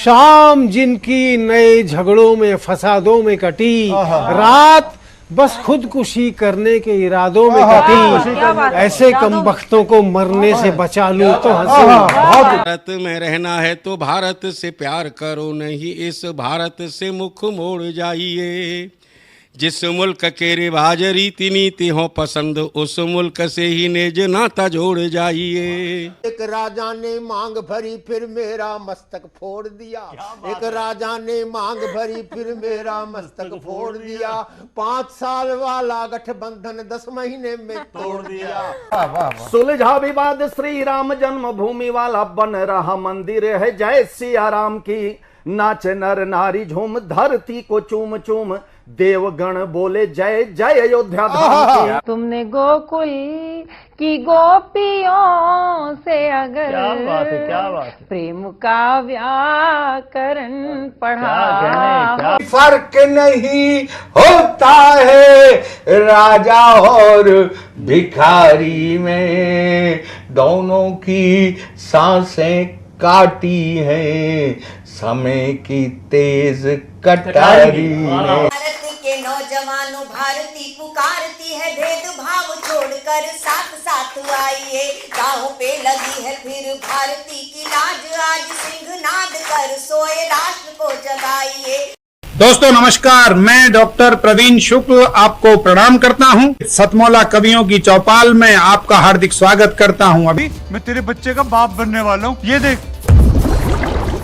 शाम जिनकी नए झगड़ों में फसादों में कटी, रात बस खुदकुशी करने के इरादों में कटी, ऐसे कमबख्तों को मरने से बचा लूं तो हंसूं। भारत में रहना है तो भारत से प्यार करो, नहीं इस भारत से मुख मोड़ जाइए। जिस मुल्क के रिवाज रीति नीति हो पसंद, उस मुल्क से ही नेज नाता जोड़ जाइए। एक राजा ने मांग भरी फिर मेरा मस्तक फोड़ दिया, एक राजा ने मांग भरी फिर मेरा मस्तक फोड़ दिया। 5 साल वाला गठबंधन 10 महीने में तोड़ दिया। सुलझा विवाद श्री राम जन्मभूमि वाला, बन रहा मंदिर है जय सिया राम की। नाच नर नारी झूम धरती को चूम चूम, देवगण बोले जय जय अयोध्या धाम की। तुमने गोकुल की गोपियों से अगर क्या बात है। प्रेम का व्याकरण पढ़ा, फर्क नहीं होता है राजा और भिखारी में, दोनों की सांसें काटी हैं समय की तेज कटारी ने। भारत के नौजवानों भारती पुकारती है, भेदभाव छोड़कर साथ साथ आइए। गाँव पे लगी है फिर भारती की लाज, आज सिंहनाद कर सोए राष्ट्र को जगाइए। दोस्तों नमस्कार, मैं डॉक्टर प्रवीण शुक्ल आपको प्रणाम करता हूं। सतमौला कवियों की चौपाल में आपका हार्दिक स्वागत करता हूं। अभी मैं तेरे बच्चे का बाप बनने वाला हूँ, ये देख।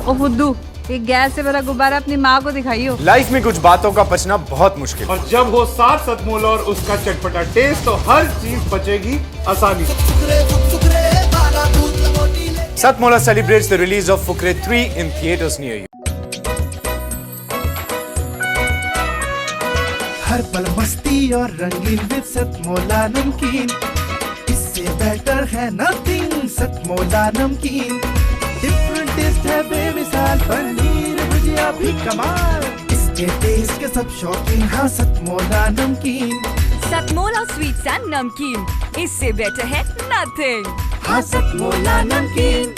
ओ फुद्दू, एक गैस से भरा गुब्बारा अपनी माँ को दिखाइयो। लाइफ में कुछ बातों का बचना बहुत मुश्किल, और जब हो साथ सतमोला और उसका चटपटा टेस्ट, तो हर चीज बचेगी आसानी से। Satmola celebrates the release of Fukre 3 in theaters near you. हर पल मस्ती और रंगीन विद सतमोला नमकीन, इससे बेटर है नथिंग। सतमोला नमकीन डिफरेंट टेस्ट है बेमिसाल, पनीर भुजिया भी कमाल, इसके टेस्ट के सब शौकीन। हाँ सतमोला नमकीन, सतमोला स्वीट्स एंड नमकीन, इससे बेटर है नथिंग। हाँ सतमोला नमकीन।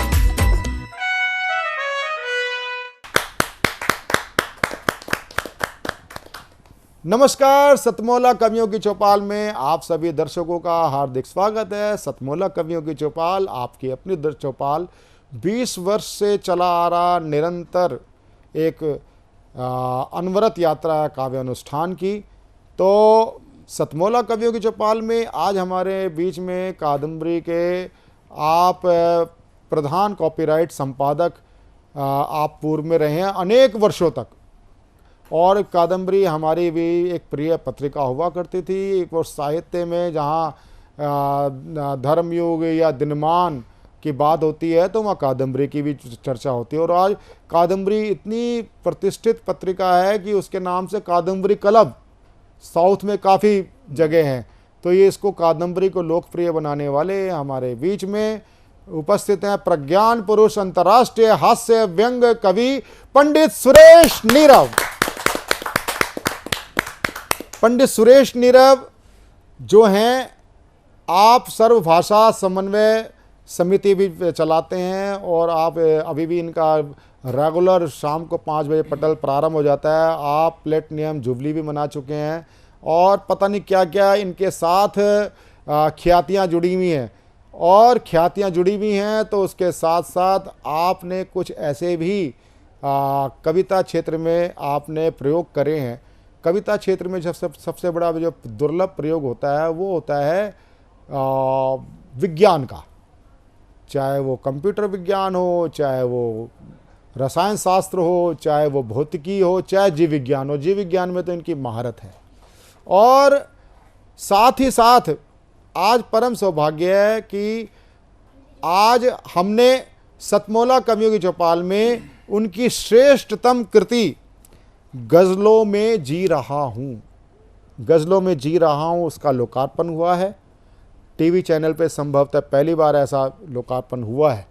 नमस्कार, सतमौला कवियों की चौपाल में आप सभी दर्शकों का हार्दिक स्वागत है। सतमौला कवियों की चौपाल आपकी अपनी चौपाल 20 वर्ष से चला आ रहा निरंतर एक अनवरत यात्रा है काव्य अनुष्ठान की। तो सतमौला कवियों की चौपाल में आज हमारे बीच में कादम्बरी के आप प्रधान कॉपीराइट संपादक आप पूर्व में रहे हैं अनेक वर्षों तक, और कादम्बरी हमारी भी एक प्रिय पत्रिका हुआ करती थी। एक और साहित्य में जहाँ धर्मयुग या दिनमान की बात होती है तो वहाँ कादम्बरी की भी चर्चा होती है। और आज कादम्बरी इतनी प्रतिष्ठित पत्रिका है कि उसके नाम से कादम्बरी क्लब साउथ में काफ़ी जगह हैं। तो ये इसको कादम्बरी को लोकप्रिय बनाने वाले हमारे बीच में उपस्थित हैं प्रज्ञान पुरुष, अंतर्राष्ट्रीय हास्य व्यंग कवि पंडित सुरेश नीरव। पंडित सुरेश नीरव जो हैं, आप सर्वभाषा समन्वय समिति भी चलाते हैं, और आप अभी भी इनका रेगुलर शाम को 5 बजे पटल प्रारंभ हो जाता है। आप प्लेटिनियम जुबली भी मना चुके हैं, और पता नहीं क्या क्या इनके साथ ख्यातियाँ जुड़ी हुई हैं, और ख्यातियाँ जुड़ी हुई हैं। तो उसके साथ साथ आपने कुछ ऐसे भी कविता क्षेत्र में आपने प्रयोग करे हैं। कविता क्षेत्र में जब सबसे बड़ा जो दुर्लभ प्रयोग होता है वो होता है विज्ञान का, चाहे वो कंप्यूटर विज्ञान हो, चाहे वो रसायन शास्त्र हो, चाहे वो भौतिकी हो, चाहे जीव विज्ञान हो। जीव विज्ञान में तो इनकी महारत है। और साथ ही साथ आज परम सौभाग्य है कि आज हमने सतमौला कवियों की चौपाल में उनकी श्रेष्ठतम कृति गज़लों में जी रहा हूँ, गज़लों में जी रहा हूँ उसका लोकार्पण हुआ है। टीवी चैनल पे संभवतः पहली बार ऐसा लोकार्पण हुआ है।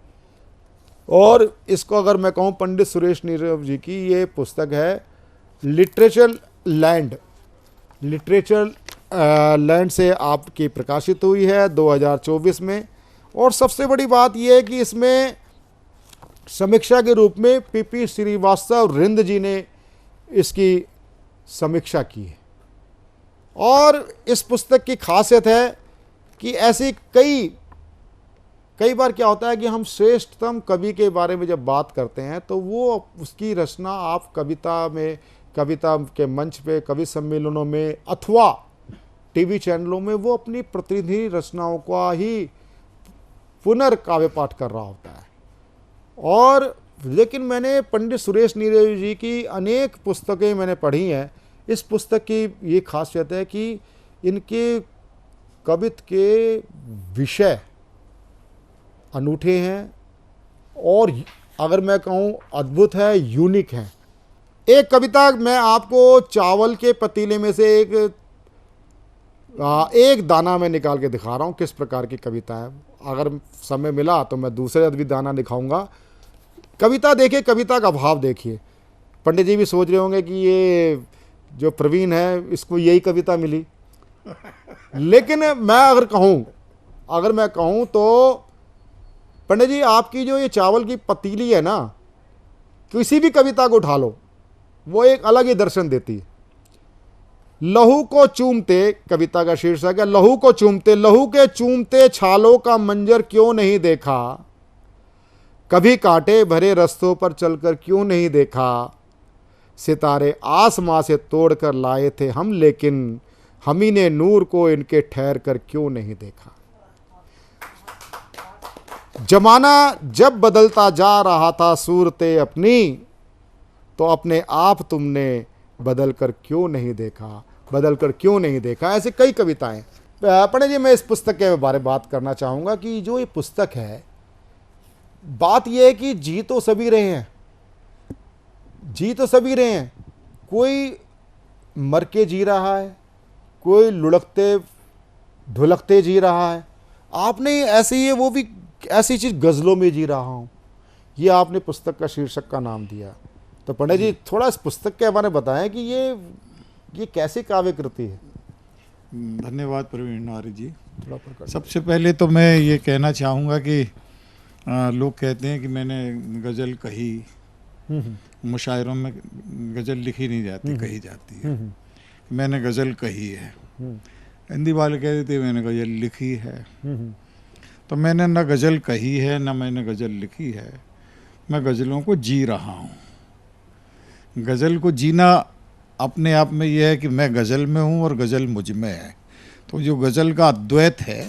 और इसको अगर मैं कहूँ, पंडित सुरेश नीरव जी की ये पुस्तक है लिटरेचर लैंड। लिटरेचर लैंड से आपकी प्रकाशित हुई है 2024 में। और सबसे बड़ी बात यह है कि इसमें समीक्षा के रूप में पीपी श्रीवास्तव रिंद जी ने इसकी समीक्षा की है। और इस पुस्तक की खासियत है कि ऐसी कई बार क्या होता है कि हम श्रेष्ठतम कवि के बारे में जब बात करते हैं तो वो उसकी रचना आप कविता के मंच पे, कवि सम्मेलनों में अथवा टीवी चैनलों में वो अपनी प्रतिनिधि रचनाओं का ही पुनर्काव्य पाठ कर रहा होता है। और लेकिन मैंने पंडित सुरेश नीरव जी की अनेक पुस्तकें मैंने पढ़ी हैं। इस पुस्तक की ये खासियत है कि इनके कवित्व के विषय अनूठे हैं और अगर मैं कहूँ अद्भुत है, यूनिक है। एक कविता मैं आपको चावल के पतीले में से एक दाना में निकाल के दिखा रहा हूँ किस प्रकार की कविता है। अगर समय मिला तो मैं दूसरे भी दाना दिखाऊंगा। कविता देखिए, कविता का भाव देखिए। पंडित जी भी सोच रहे होंगे कि ये जो प्रवीण है इसको यही कविता मिली, लेकिन अगर मैं कहूँ तो पंडित जी आपकी जो ये चावल की पतीली है ना, किसी भी कविता को उठा लो वो एक अलग ही दर्शन देती है। लहू को चूमते, कविता का शीर्षक है लहू को चूमते, लहू के चूमते छालों का मंजर क्यों नहीं देखा, कभी कांटे भरे रस्तों पर चलकर क्यों नहीं देखा, सितारे आसमां से तोड़कर लाए थे हम, लेकिन हमी ने नूर को इनके ठहर कर क्यों नहीं देखा। जमाना जब बदलता जा रहा था सूरतें अपनी, तो अपने आप तुमने बदल कर क्यों नहीं देखा। ऐसे कई कविताएं। पंडित जी, मैं इस पुस्तक के बारे में बात करना चाहूँगा कि जो ये पुस्तक है, बात यह है कि जी तो सभी रहे हैं। कोई मर के जी रहा है, कोई लुढ़कते ढुलकते जी रहा है। आपने ऐसे ही वो भी ऐसी चीज़ गज़लों में जी रहा हूँ, ये आपने पुस्तक का शीर्षक का नाम दिया। तो पंडित जी थोड़ा इस पुस्तक के बारे में बताएं कि ये कैसे काव्य कृति है। धन्यवाद प्रवीण नारी जी। सबसे पहले तो मैं ये कहना चाहूँगा कि लोग कहते हैं कि मैंने गज़ल कही, मुशायरों में गज़ल लिखी नहीं जाती, कही जाती है। मैंने गज़ल कही है। हिंदी वाले कहते थे मैंने गज़ल लिखी है। तो मैंने न गज़ल कही है न मैंने गज़ल लिखी है, मैं गज़लों को जी रहा हूँ। गज़ल को जीना अपने आप में यह है कि मैं गज़ल में हूँ और गज़ल मुझ में है। तो जो गज़ल का अद्वैत है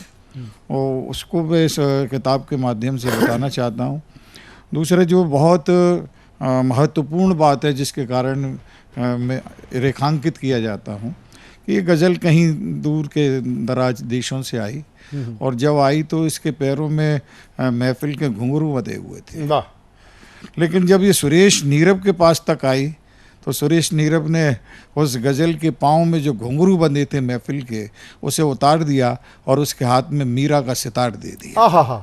और उसको मैं इस किताब के माध्यम से बताना चाहता हूँ। दूसरा जो बहुत महत्वपूर्ण बात है जिसके कारण मैं रेखांकित किया जाता हूँ कि ये गज़ल कहीं दूर के दराज देशों से आई और जब आई तो इसके पैरों में महफिल के घुंघरू बंधे हुए थे। लेकिन जब ये सुरेश नीरव के पास तक आई तो सुरेश नीरव ने उस गज़ल के पाँव में जो घुंघरू बंधे थे महफिल के, उसे उतार दिया और उसके हाथ में मीरा का सितार दे दिया।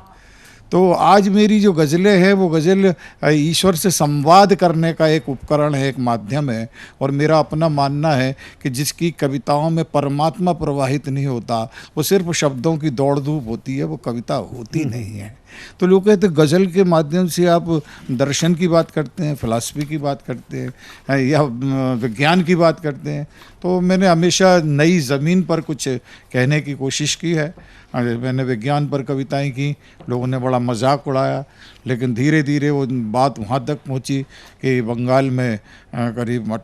तो आज मेरी जो गज़लें हैं वो गज़ल ईश्वर से संवाद करने का एक उपकरण है, एक माध्यम है। और मेरा अपना मानना है कि जिसकी कविताओं में परमात्मा प्रवाहित नहीं होता, वो सिर्फ शब्दों की दौड़ धूप होती है, वो कविता होती नहीं है। तो लोग कहते हैं गज़ल के माध्यम से आप दर्शन की बात करते हैं, फ़िलासफ़ी की बात करते हैं या विज्ञान की बात करते हैं। तो मैंने हमेशा नई ज़मीन पर कुछ कहने की कोशिश की है। मैंने विज्ञान पर कविताएं की, लोगों ने बड़ा मजाक उड़ाया, लेकिन धीरे धीरे वो बात वहाँ तक पहुँची कि बंगाल में करीब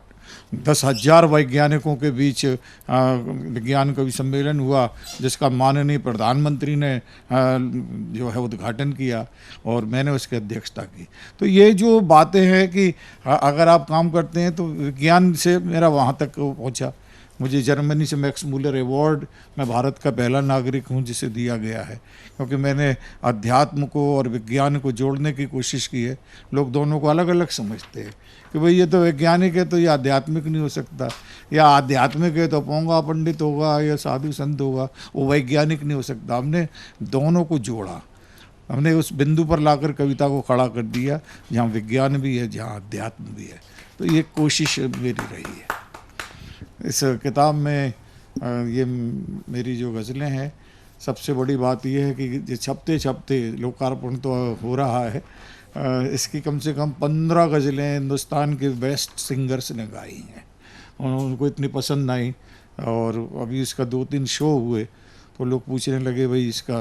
10,000 वैज्ञानिकों के बीच विज्ञान कवि सम्मेलन हुआ, जिसका माननीय प्रधानमंत्री ने जो है उद्घाटन किया और मैंने उसकी अध्यक्षता की। तो ये जो बातें हैं कि अगर आप काम करते हैं तो विज्ञान से मेरा वहाँ तक पहुँचा। मुझे जर्मनी से मैक्स मूलर अवार्ड, मैं भारत का पहला नागरिक हूँ जिसे दिया गया है, क्योंकि मैंने अध्यात्म को और विज्ञान को जोड़ने की कोशिश की है। लोग दोनों को अलग अलग समझते हैं कि भाई ये तो वैज्ञानिक है तो ये आध्यात्मिक नहीं हो सकता, या आध्यात्मिक है तो पोंगा पंडित होगा या साधु संत होगा, वो वैज्ञानिक नहीं हो सकता। हमने दोनों को जोड़ा, हमने उस बिंदु पर लाकर कविता को खड़ा कर दिया जहाँ विज्ञान भी है, जहाँ अध्यात्म भी है। तो ये कोशिश मेरी रही है। इस किताब में ये मेरी जो गज़लें हैं, सबसे बड़ी बात यह है कि छपते छपते लोकार्पण तो हो रहा है, इसकी कम से कम 15 गज़लें हिंदुस्तान के बेस्ट सिंगर्स ने गाई हैं और उनको इतनी पसंद आई। और अभी इसका 2-3 शो हुए तो लोग पूछने लगे भाई इसका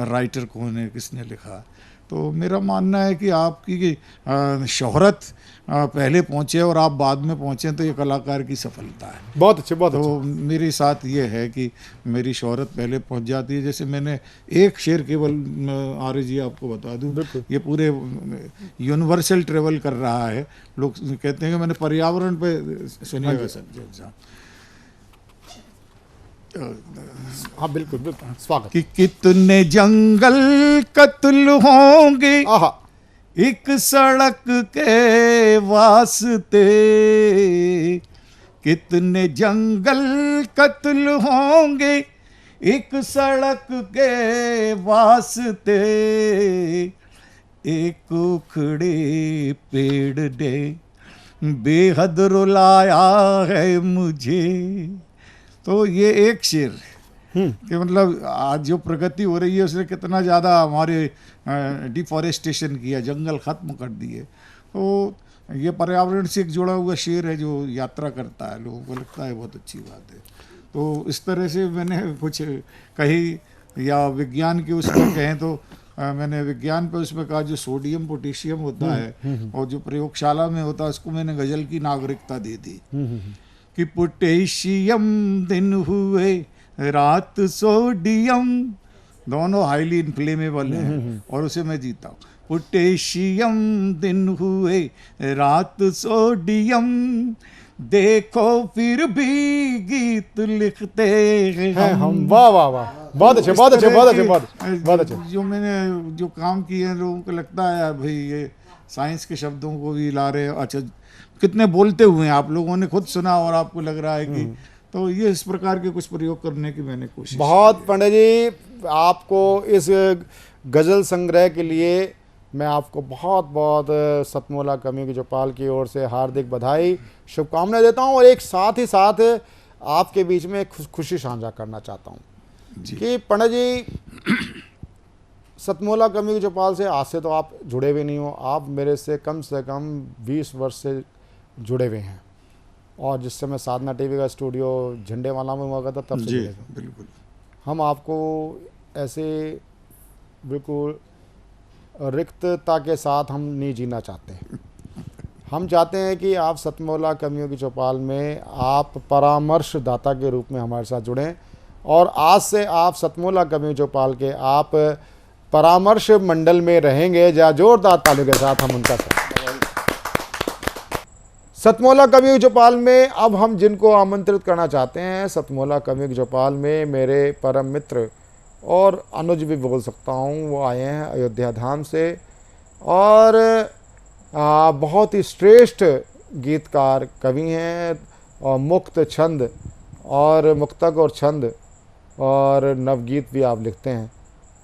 राइटर कौन है, किसने लिखा। तो मेरा मानना है कि आपकी शोहरत पहले पहुँचे और आप बाद में पहुँचे तो ये कलाकार की सफलता है। बहुत अच्छे, बहुत तो मेरे साथ ये है कि मेरी शोहरत पहले पहुँच जाती है। जैसे मैंने एक शेर केवल आर्य जी आपको बता दूँ, ये पूरे यूनिवर्सल ट्रेवल कर रहा है। लोग कहते हैं कि मैंने पर्यावरण पे सुनिएगा सर। हाँ बिल्कुल बिल्कुल, स्वागत। कि कितने जंगल कत्ल होंगे एक सड़क के वास्ते, कितने जंगल कत्ल होंगे एक सड़क के वास्ते, एक उखड़े पेड़ ने बेहद रुलाया है मुझे। तो ये एक शेर कि मतलब आज जो प्रगति हो रही है उसने कितना ज़्यादा हमारे डिफॉरेस्टेशन किया, जंगल ख़त्म कर दिए। तो ये पर्यावरण से एक जुड़ा हुआ शेर है जो यात्रा करता है, लोगों को लगता है बहुत अच्छी बात है। तो इस तरह से मैंने कुछ कही, या विज्ञान के उसमें कहें तो मैंने विज्ञान पे उसमें कहा जो सोडियम पोटेशियम होता है और जो प्रयोगशाला में होता है उसको मैंने गज़ल की नागरिकता दे दी कि पोटेशियम दिन हुए रात सोडियम, दोनों हाईली इन्फ्लेमेबल हैं और उसे मैं जीता हूँ। पोटेशियम दिन हुए रात सोडियम, देखो फिर भी गीत लिखते हैं हम। वाह वाह वाह, बहुत अच्छे, बहुत अच्छे, बहुत अच्छे, बहुत अच्छे। जो मैंने जो काम किए हैं लोगों को लगता है भाई ये साइंस के शब्दों को भी ला रहे हैं। अच्छा, कितने बोलते हुए हैं आप लोगों ने खुद सुना और आपको लग रहा है कि तो ये इस प्रकार के कुछ प्रयोग करने की मैंने कोशिश। बहुत पंडित जी, आपको इस गज़ल संग्रह के लिए मैं आपको बहुत बहुत सतमोला कम्युनिटी चौपाल की ओर से हार्दिक बधाई, शुभकामनाएं देता हूं। और एक साथ ही साथ आपके बीच में खुशी साझा करना चाहता हूं कि पंडित जी, सतमोला कम्युनिटी चौपाल से आज से तो आप जुड़े हुए नहीं हो, आप मेरे से कम 20 वर्ष से जुड़े हुए हैं। और जिस समय साधना टीवी का स्टूडियो झंडेवाला में हुआ करता तब से जुड़े थे। बिल्कुल। हम आपको ऐसे बिल्कुल रिक्तता के साथ हम नहीं जीना चाहते हैं। हम चाहते हैं कि आप सतमोला कम्युनिटी चौपाल में आप परामर्शदाता के रूप में हमारे साथ जुड़ें और आज से आप सतमोला कम्युनिटी चौपाल के आप परामर्श मंडल में रहेंगे। जहाँ जोरदार तालियों के साथ हम उनका सतमोला कम्युनिटी चौपाल में अब हम जिनको आमंत्रित करना चाहते हैं, सतमोला कम्युनिटी चौपाल में मेरे परम मित्र और अनुज भी बोल सकता हूँ, वो आए हैं अयोध्या धाम से और बहुत ही श्रेष्ठ गीतकार कवि हैं और मुक्त छंद और मुक्तक और छंद और नवगीत भी आप लिखते हैं।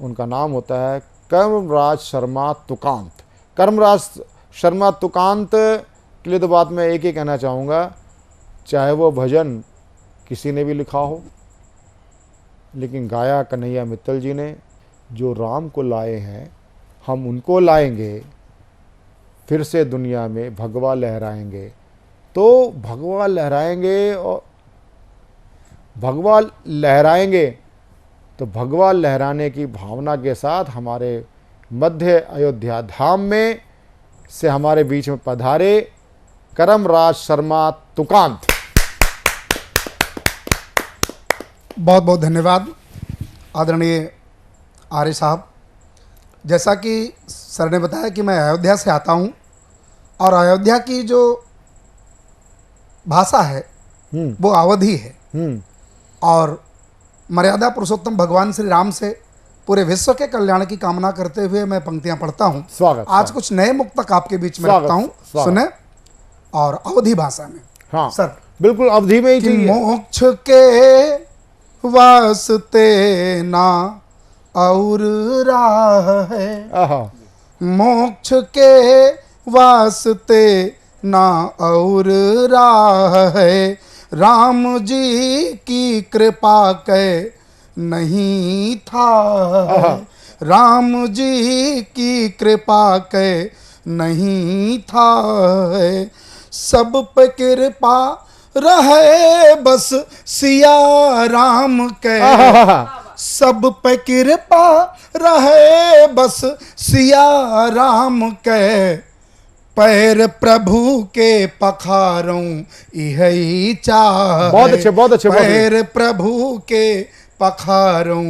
उनका नाम होता है कर्मराज शर्मा तुकांत। कर्मराज शर्मा तुकांत के लिए तो बात मैं एक ही कहना चाहूँगा, चाहे वो भजन किसी ने भी लिखा हो, लेकिन गाया कन्हैया मित्तल जी ने। जो राम को लाए हैं हम उनको लाएंगे, फिर से दुनिया में भगवा लहराएंगे। तो भगवा लहराएंगे और भगवा लहराएंगे तो भगवा लहराने की भावना के साथ हमारे मध्य अयोध्या धाम में से हमारे बीच में पधारे कर्मराज शर्मा तुकांत। बहुत बहुत धन्यवाद आदरणीय आर्य साहब। जैसा कि सर ने बताया कि मैं अयोध्या से आता हूं और अयोध्या की जो भाषा है वो अवधी है और मर्यादा पुरुषोत्तम भगवान श्री राम से पूरे विश्व के कल्याण की कामना करते हुए मैं पंक्तियां पढ़ता हूं। स्वागत। आज कुछ नए मुक्तक आपके बीच में रखता हूं, सुने और अवधी भाषा में। हाँ सर बिल्कुल अवधि में ही चाहिए। मोक्ष के वास्ते ना और राह है, मोक्ष के वास्ते ना और राह है, राम जी की कृपा के नहीं था, राम जी की कृपा के नहीं था है, सब पे कृपा रहे बस सिया राम के, सब पे कृपा रहे बस सिया राम के, पैर प्रभु के पखारों यही चाह, बहुत अच्छे, बहुत अच्छे, बहुत अच्छे। पैर प्रभु के पखारों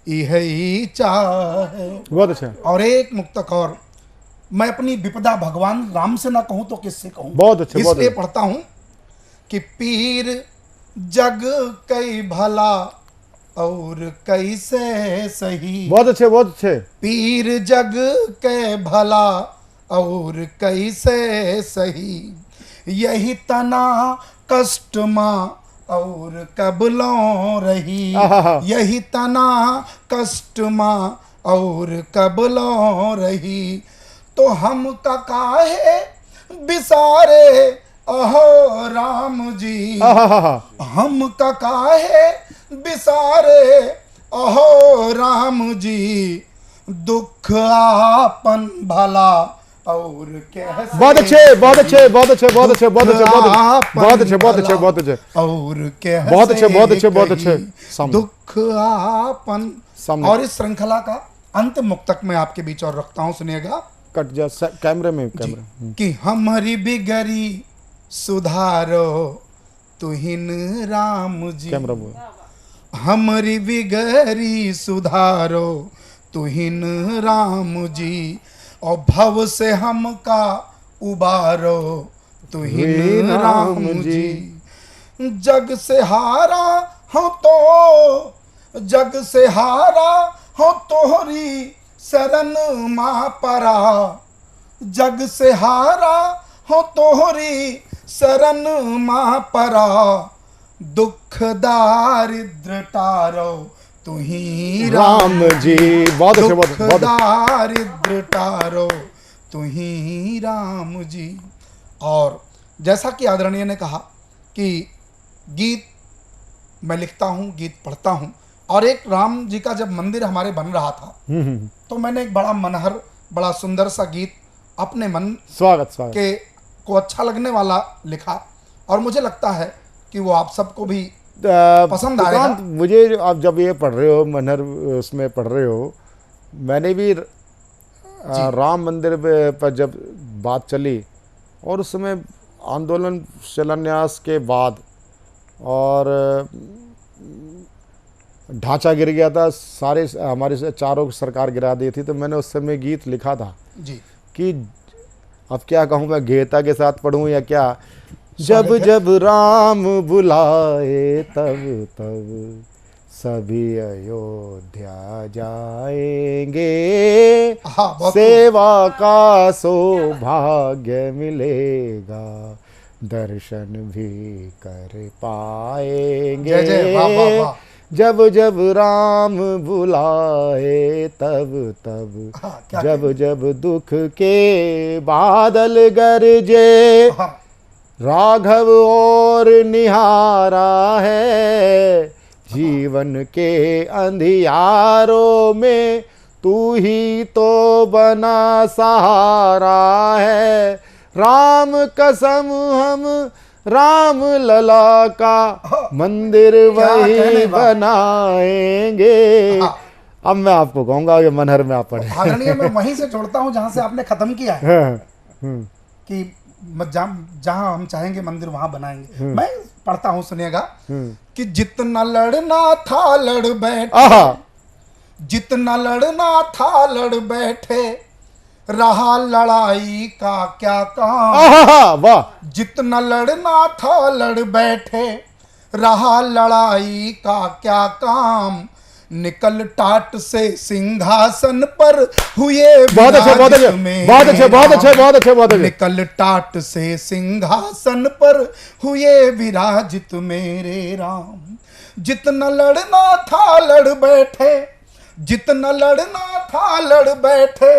यही चाह। बहुत अच्छा। और एक मुक्तक और, मैं अपनी विपदा भगवान राम से ना कहूं तो किससे कहूं। बहुत अच्छे, बहुत इसलिए अच्छे। पढ़ता हूं कि पीर जग कई भला और कैसे सही, बहुत अच्छे, बहुत अच्छे। पीर जग के भला और कैसे सही, यही तना कष्ट माँ और कबलों रही, यही तना कष्ट माँ और कबलों रही, तो हम का काहे बिसारे अहो राम जी, हम का काहे बिसारे अहो राम जी, दुख आपन भला और कैसे, बहुत अच्छे, बहुत अच्छे, बहुत अच्छे, बहुत अच्छे, बहुत अच्छे, बहुत अच्छे, बहुत अच्छे, बहुत अच्छे, और कैसे, बहुत अच्छे, बहुत अच्छे, बहुत अच्छे। दुख आपन। और इस श्रृंखला का अंत मुक्तक में आपके बीच और रखता हूं, सुनिएगा। कट जा कैमरे में, कैमरा कि हमारी बिगड़ी सुधारो तुहिन राम जी, कैमरा बोल, हमारी बिगड़ी सुधारो तुहिन राम जी, और भव से हमका उबारो तुहिन राम जी, जग से हारा हो तो, जग से हारा हो तोहरी शरण माँ परा, जग से हारा हो तोहरी शरण माँ परा, दुख दारिद्र टारो तुही राम जी। बहुत अच्छे, बहुत दुख दारिद्र टारो तुही राम जी। और जैसा कि आदरणीय ने कहा कि गीत मैं लिखता हूँ, गीत पढ़ता हूँ, और एक राम जी का जब मंदिर हमारे बन रहा था तो मैंने एक बड़ा मनहर, बड़ा सुंदर सा गीत अपने मन स्वागत के को अच्छा लगने वाला लिखा, और मुझे लगता है कि वो आप सबको भी पसंद आएगा। मुझे आप जब ये पढ़ रहे हो, मनहर उसमें पढ़ रहे हो, मैंने भी राम मंदिर पर जब बात चली और उस समय आंदोलन शिलान्यास के बाद और ढांचा गिर गया था, सारे हमारे चारों सरकार गिरा दी थी, तो मैंने उस समय गीत लिखा था जी कि अब क्या कहूँ मैं, गीता के साथ पढ़ूँ या क्या, जब जब राम बुलाए तब तब सभी अयोध्या जाएंगे, सेवा का सौभाग्य मिलेगा, दर्शन भी कर पाएंगे। जय जय, वाह वाह वाह। जब जब राम बुलाए तब तब, जब जब दुख के बादल गरजे, राघव और निहारा है, जीवन के अंधियारों में तू ही तो बना सहारा है, राम कसम हम राम लला का मंदिर वही बनाएंगे। अब मैं आपको कहूंगा ये मनहर में आप पढ़े। आदरणीय, मैं वहीं से जोड़ता हूं जहां से आपने खत्म किया है कि जहां हम चाहेंगे मंदिर वहां बनाएंगे। मैं पढ़ता हूं, सुनिएगा कि जितना लड़ना था लड़ बैठे, जितना लड़ना था लड़ बैठे, रहा लड़ाई का क्या काम, वाह। जितना लड़ना था लड़ बैठे, रहा लड़ाई का क्या काम, निकल टाट से सिंहासन पर हुए बहुत अच्छे, बहुत अच्छे, बहुत अच्छे, बहुत अच्छे, बहुत अच्छे, बहुत अच्छे। निकल टाट से सिंहासन पर हुए विराजित मेरे राम, जितना लड़ना था लड़ बैठे, जितना लड़ना था लड़ बैठे,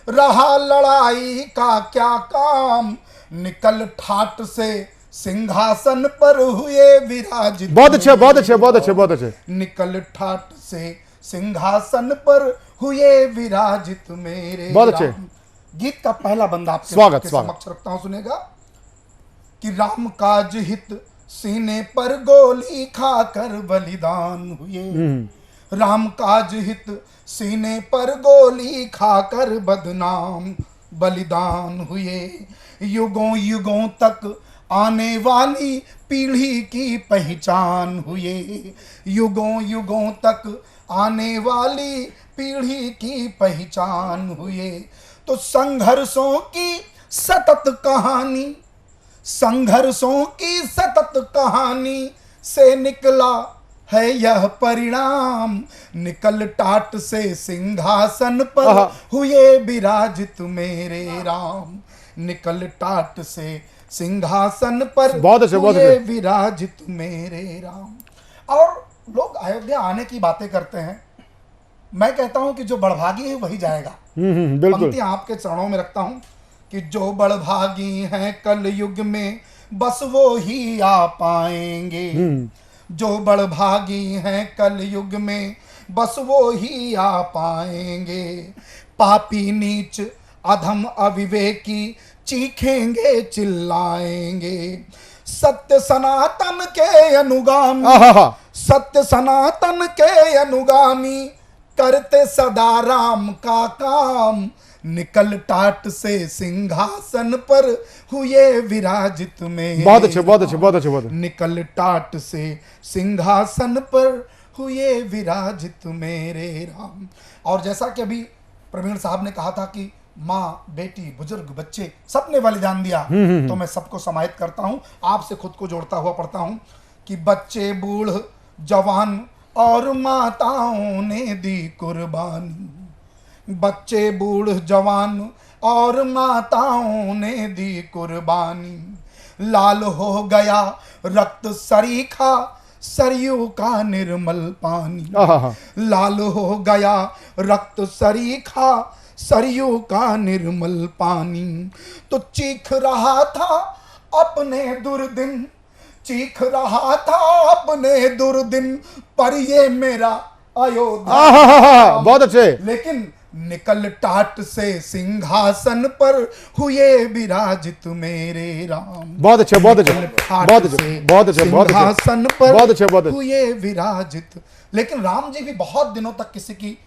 रहा लड़ाई का क्या काम, निकल ठाट से सिंहासन पर हुए विराजित। बहुत अच्छे, बहुत अच्छे, बहुत अच्छे, बहुत अच्छे। निकल ठाट से सिंहासन पर हुए विराजित मेरे बहुत अच्छे। राम। गीत का पहला बंदा आपके स्वागत। समक्ष रखता हूं, सुनेगा कि राम काज हित सीने पर गोली खाकर बलिदान हुए। राम काज हित सीने पर गोली खाकर बदनाम बलिदान हुए। युगों युगों तक आने वाली पीढ़ी की पहचान हुए। युगों युगों तक आने वाली पीढ़ी की पहचान हुए। तो संघर्षों की सतत कहानी, संघर्षों की सतत कहानी से निकला है यह परिणाम। निकल टाट से सिंहासन पर हुए विराजित मेरे राम। निकल टाट से सिंहासन पर हुए विराजित मेरे राम। और लोग अयोध्या आने की बातें करते हैं, मैं कहता हूं कि जो बड़भागी है वही जाएगा। पंक्तियां आपके चरणों में रखता हूं कि जो बड़भागी हैं कल युग में बस वो ही आ पाएंगे। जो बड़भागी हैं कल युग में बस वो ही आ पाएंगे। पापी नीच अधम अविवेकी चीखेंगे चिल्लाएंगे। सत्य सनातन के अनुगामी, सत्य सनातन के अनुगामी करते सदा राम का काम। निकल टाट से सिंहासन पर हुए विराजित में। बहुत अच्छे, बहुत अच्छे, बहुत अच्छे, बहुत अच्छे। निकल टाट से सिंहासन पर हुए विराजित मेरे राम। और जैसा कि अभी प्रवीण साहब ने कहा था कि माँ बेटी बुजुर्ग बच्चे सबने बलिदान दिया, तो मैं सबको समाहित करता हूँ, आपसे खुद को जोड़ता हुआ पढ़ता हूँ कि बच्चे बूढ़ जवान और माताओं ने दी कुर्बानी। बच्चे बूढ़ जवान और माताओं ने दी कुर्बानी। लाल हो गया रक्त सरीखा सरयू का निर्मल पानी। लाल हो गया रक्त सरीखा सरयू का निर्मल पानी। तो चीख रहा था अपने दुर्दिन, चीख रहा था अपने दुर्दिन पर ये मेरा अयोध्या। बहुत अच्छे। लेकिन निकल टाट से सिंहासन पर हुए विराजित मेरे राम। बहुत अच्छे, बहुत अच्छे, बहुत अच्छे, बहुत अच्छे, सिंहासन पर बहुत अच्छे, बहुत अच्छे। हुए विराजित। लेकिन राम जी भी बहुत दिनों तक किसी की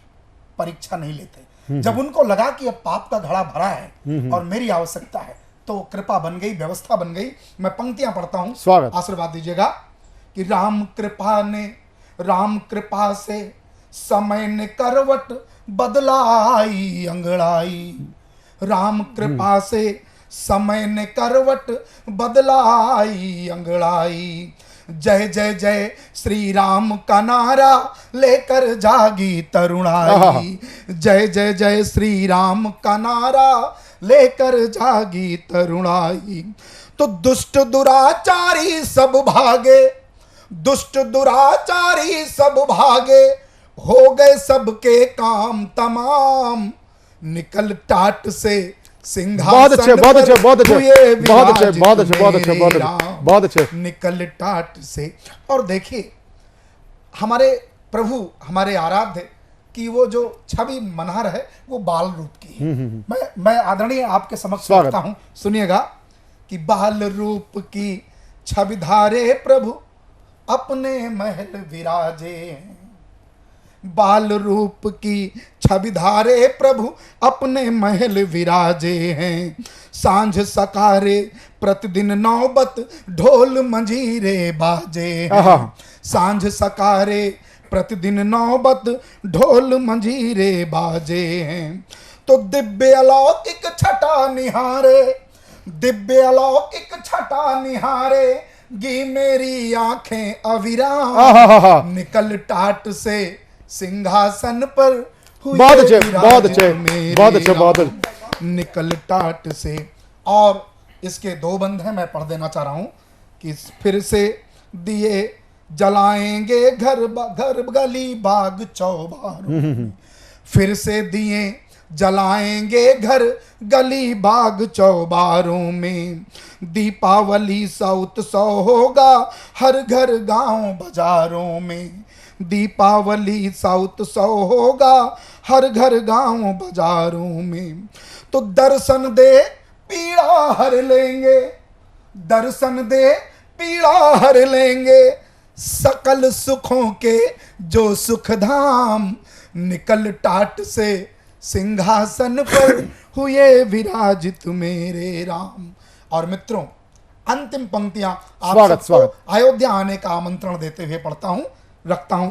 परीक्षा नहीं लेते। जब उनको लगा कि अब पाप का घड़ा भरा है और मेरी आवश्यकता है, तो कृपा बन गई, व्यवस्था बन गई। मैं पंक्तियां पढ़ता हूं, स्वागत। आशीर्वाद दीजिएगा कि राम कृपा ने, राम कृपा से समय ने करवट बदलाई अंगड़ाई। राम कृपा से समय ने करवट बदलाई अंगड़ाई। जय जय जय श्री राम का नारा लेकर जागी तरुणाई। जय जय जय श्री राम का नारा लेकर जागी तरुणाई। तो दुष्ट दुराचारी सब भागे, दुष्ट दुराचारी सब भागे, हो गए सबके काम तमाम। निकल टाट से बहुत अच्छे, बहुत अच्छे, बहुत अच्छे, बहुत अच्छे, बहुत अच्छे, बहुत अच्छे, बहुत अच्छे, बहुत अच्छे। निकल टाट से। और देखिए हमारे प्रभु, हमारे आराध्य की वो जो छवि मनहर है वो बाल रूप की है। मैं आदरणीय आपके समक्ष रखता हूं, सुनिएगा कि बाल रूप की छवि धारे प्रभु अपने महल विराजे। बाल रूप की छवि धारे प्रभु अपने महल विराजे हैं। सांझ सकारे प्रतिदिन नौबत ढोल मंजीरे बाजे हैं। सांझ सकारे प्रतिदिन नौबत ढोल मंजीरे बाजे हैं। तो दिव्य अलौकिक छटा निहारे, दिव्य अलौकिक छटा निहारे गी मेरी आंखें अविराम। निकल टाट से सिंहासन पर बहुत अच्छे, बहुत अच्छे, बहुत अच्छे, बहुत अच्छे। निकल टाट से। और इसके दो बंद हैं, मैं पढ़ देना चाह रहा हूं कि फिर से दिए जलाएंगे घर घर गली बाग चौबारों। फिर से दिए जलाएंगे घर गली बाग चौबारों में। दीपावली सा उत्सव होगा हर घर गांव बाजारों में। दीपावली सा उत्सव होगा हर घर गांव बाजारों में। तो दर्शन दे पीड़ा हर लेंगे, दर्शन दे पीड़ा हर लेंगे, सकल सुखों के जो सुख धाम, निकल टाट से सिंहासन पर हुए विराजित मेरे राम। और मित्रों, अंतिम पंक्तियां आप सबको अयोध्या आने का आमंत्रण देते हुए पढ़ता हूं, रखता हूं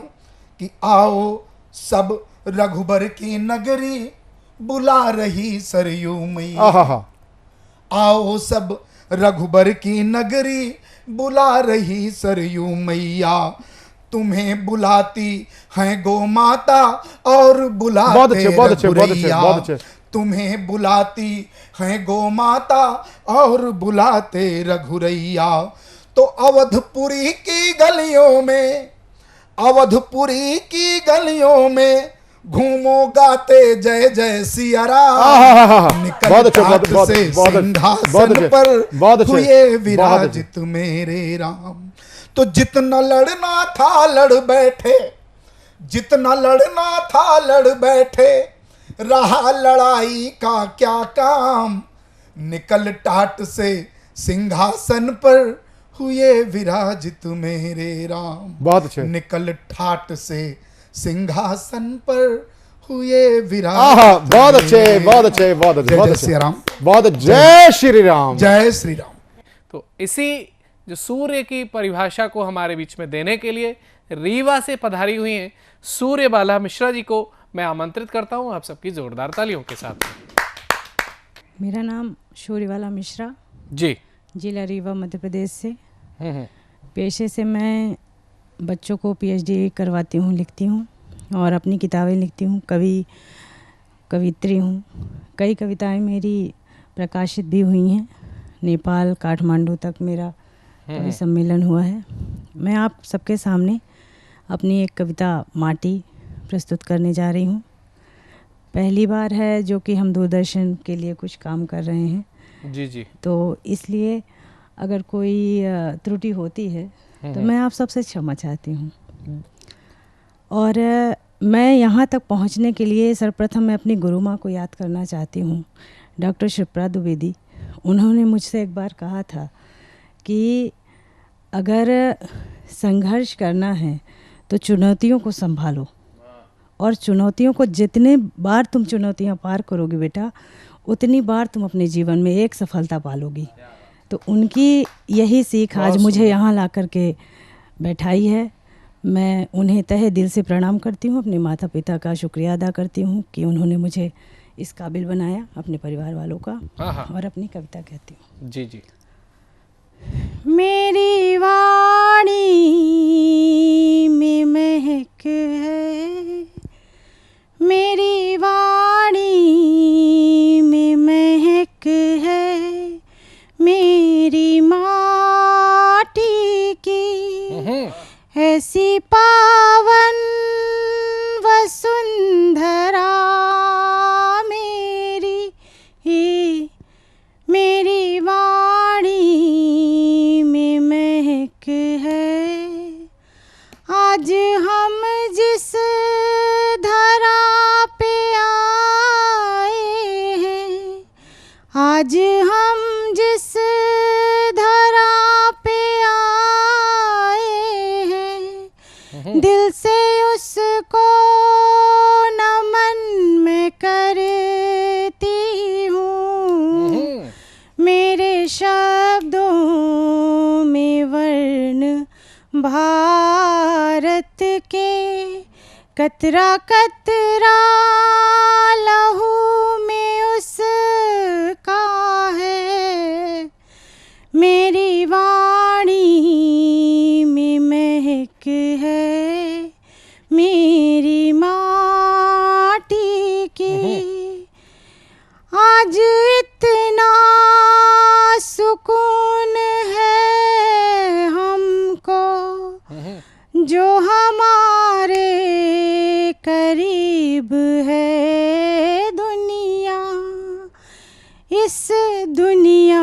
कि आओ सब रघुबर की नगरी, बुला रही सरयू मैया। आओ सब रघुबर की नगरी, बुला रही सरयू मैया। तुम्हें बुलाती हैं गो माता और बुलाते रघुरैया। तुम्हें बुलाती हैं गो माता और बुलाते रघुरैया। तो अवधपुरी की गलियों में, अवधपुरी की गलियों में घूमो गाते जय जय सिया राम। निकल टाट से सिंहासन पर हुए विराजित मेरे राम। तो जितना लड़ना था लड़ बैठे, जितना लड़ना था लड़ बैठे, रहा लड़ाई का क्या काम। निकल टाट से सिंहासन पर हुए विराजित मेरे राम। बहुत अच्छे। निकल ठाट से सिंहासन पर हुए विराजित। बहुत अच्छे, बहुत अच्छे, बहुत अच्छे, जय श्री राम, बहुत जय श्री राम, जय श्री राम। तो इसी जो सूर्य की परिभाषा को हमारे बीच में देने के लिए रीवा से पधारी हुई हैं सूर्यबाला मिश्रा जी को मैं आमंत्रित करता हूं आप सबकी जोरदार तालियों के साथ। मेरा नाम सूर्यबाला मिश्रा जी, जिला रीवा मध्य प्रदेश से। पेशे से मैं बच्चों को पीएचडी करवाती हूँ, लिखती हूँ और अपनी किताबें लिखती हूँ, कवित्री हूँ। कई कविताएं मेरी प्रकाशित भी हुई हैं। नेपाल काठमांडू तक मेरा कवि सम्मेलन हुआ है। मैं आप सबके सामने अपनी एक कविता माटी प्रस्तुत करने जा रही हूँ। पहली बार है जो कि हम दूरदर्शन के लिए कुछ काम कर रहे हैं। जी जी। तो इसलिए अगर कोई त्रुटि होती है तो मैं आप सबसे क्षमा चाहती हूँ। और मैं यहाँ तक पहुँचने के लिए सर्वप्रथम मैं अपनी गुरु माँ को याद करना चाहती हूँ, डॉक्टर शिवप्रसाद द्विवेदी। उन्होंने मुझसे एक बार कहा था कि अगर संघर्ष करना है तो चुनौतियों को संभालो, और चुनौतियों को जितने बार तुम चुनौतियाँ पार करोगे बेटा, उतनी बार तुम अपने जीवन में एक सफलता पालोगी। तो उनकी यही सीख आज मुझे यहाँ ला कर के बैठाई है। मैं उन्हें तहे दिल से प्रणाम करती हूँ, अपने माता पिता का शुक्रिया अदा करती हूँ कि उन्होंने मुझे इस काबिल बनाया, अपने परिवार वालों का। और अपनी कविता कहती हूँ। जी जी। मेरी वाणी में महक है, मेरी वाणी में महक है, मेरी माटी की ऐसी पावन वसुंधरा मेरी वाणी में महक है। आज हम जिस धरा पे आए हैं, आज हम जिस धरा पे आए हैं, दिल से उसको नमन में करती हूँ। मेरे शब्दों में वर्ण भारत के कतरा कतरा लहू में उसका है। मेरी वाणी में महक है, मेरी माटी की। आज इतना सुकून है हमको जो हमारे करीब है दुनिया। इस दुनिया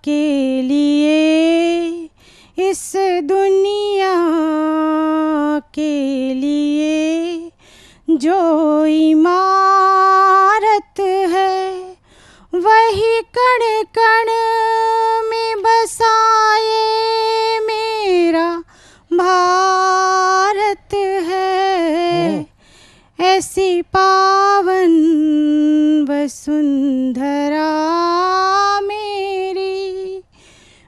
के लिए, इस दुनिया के लिए जो इमारत है वही कण कण में बसाए मेरा भारत है। ऐसी पावन वसुंधरा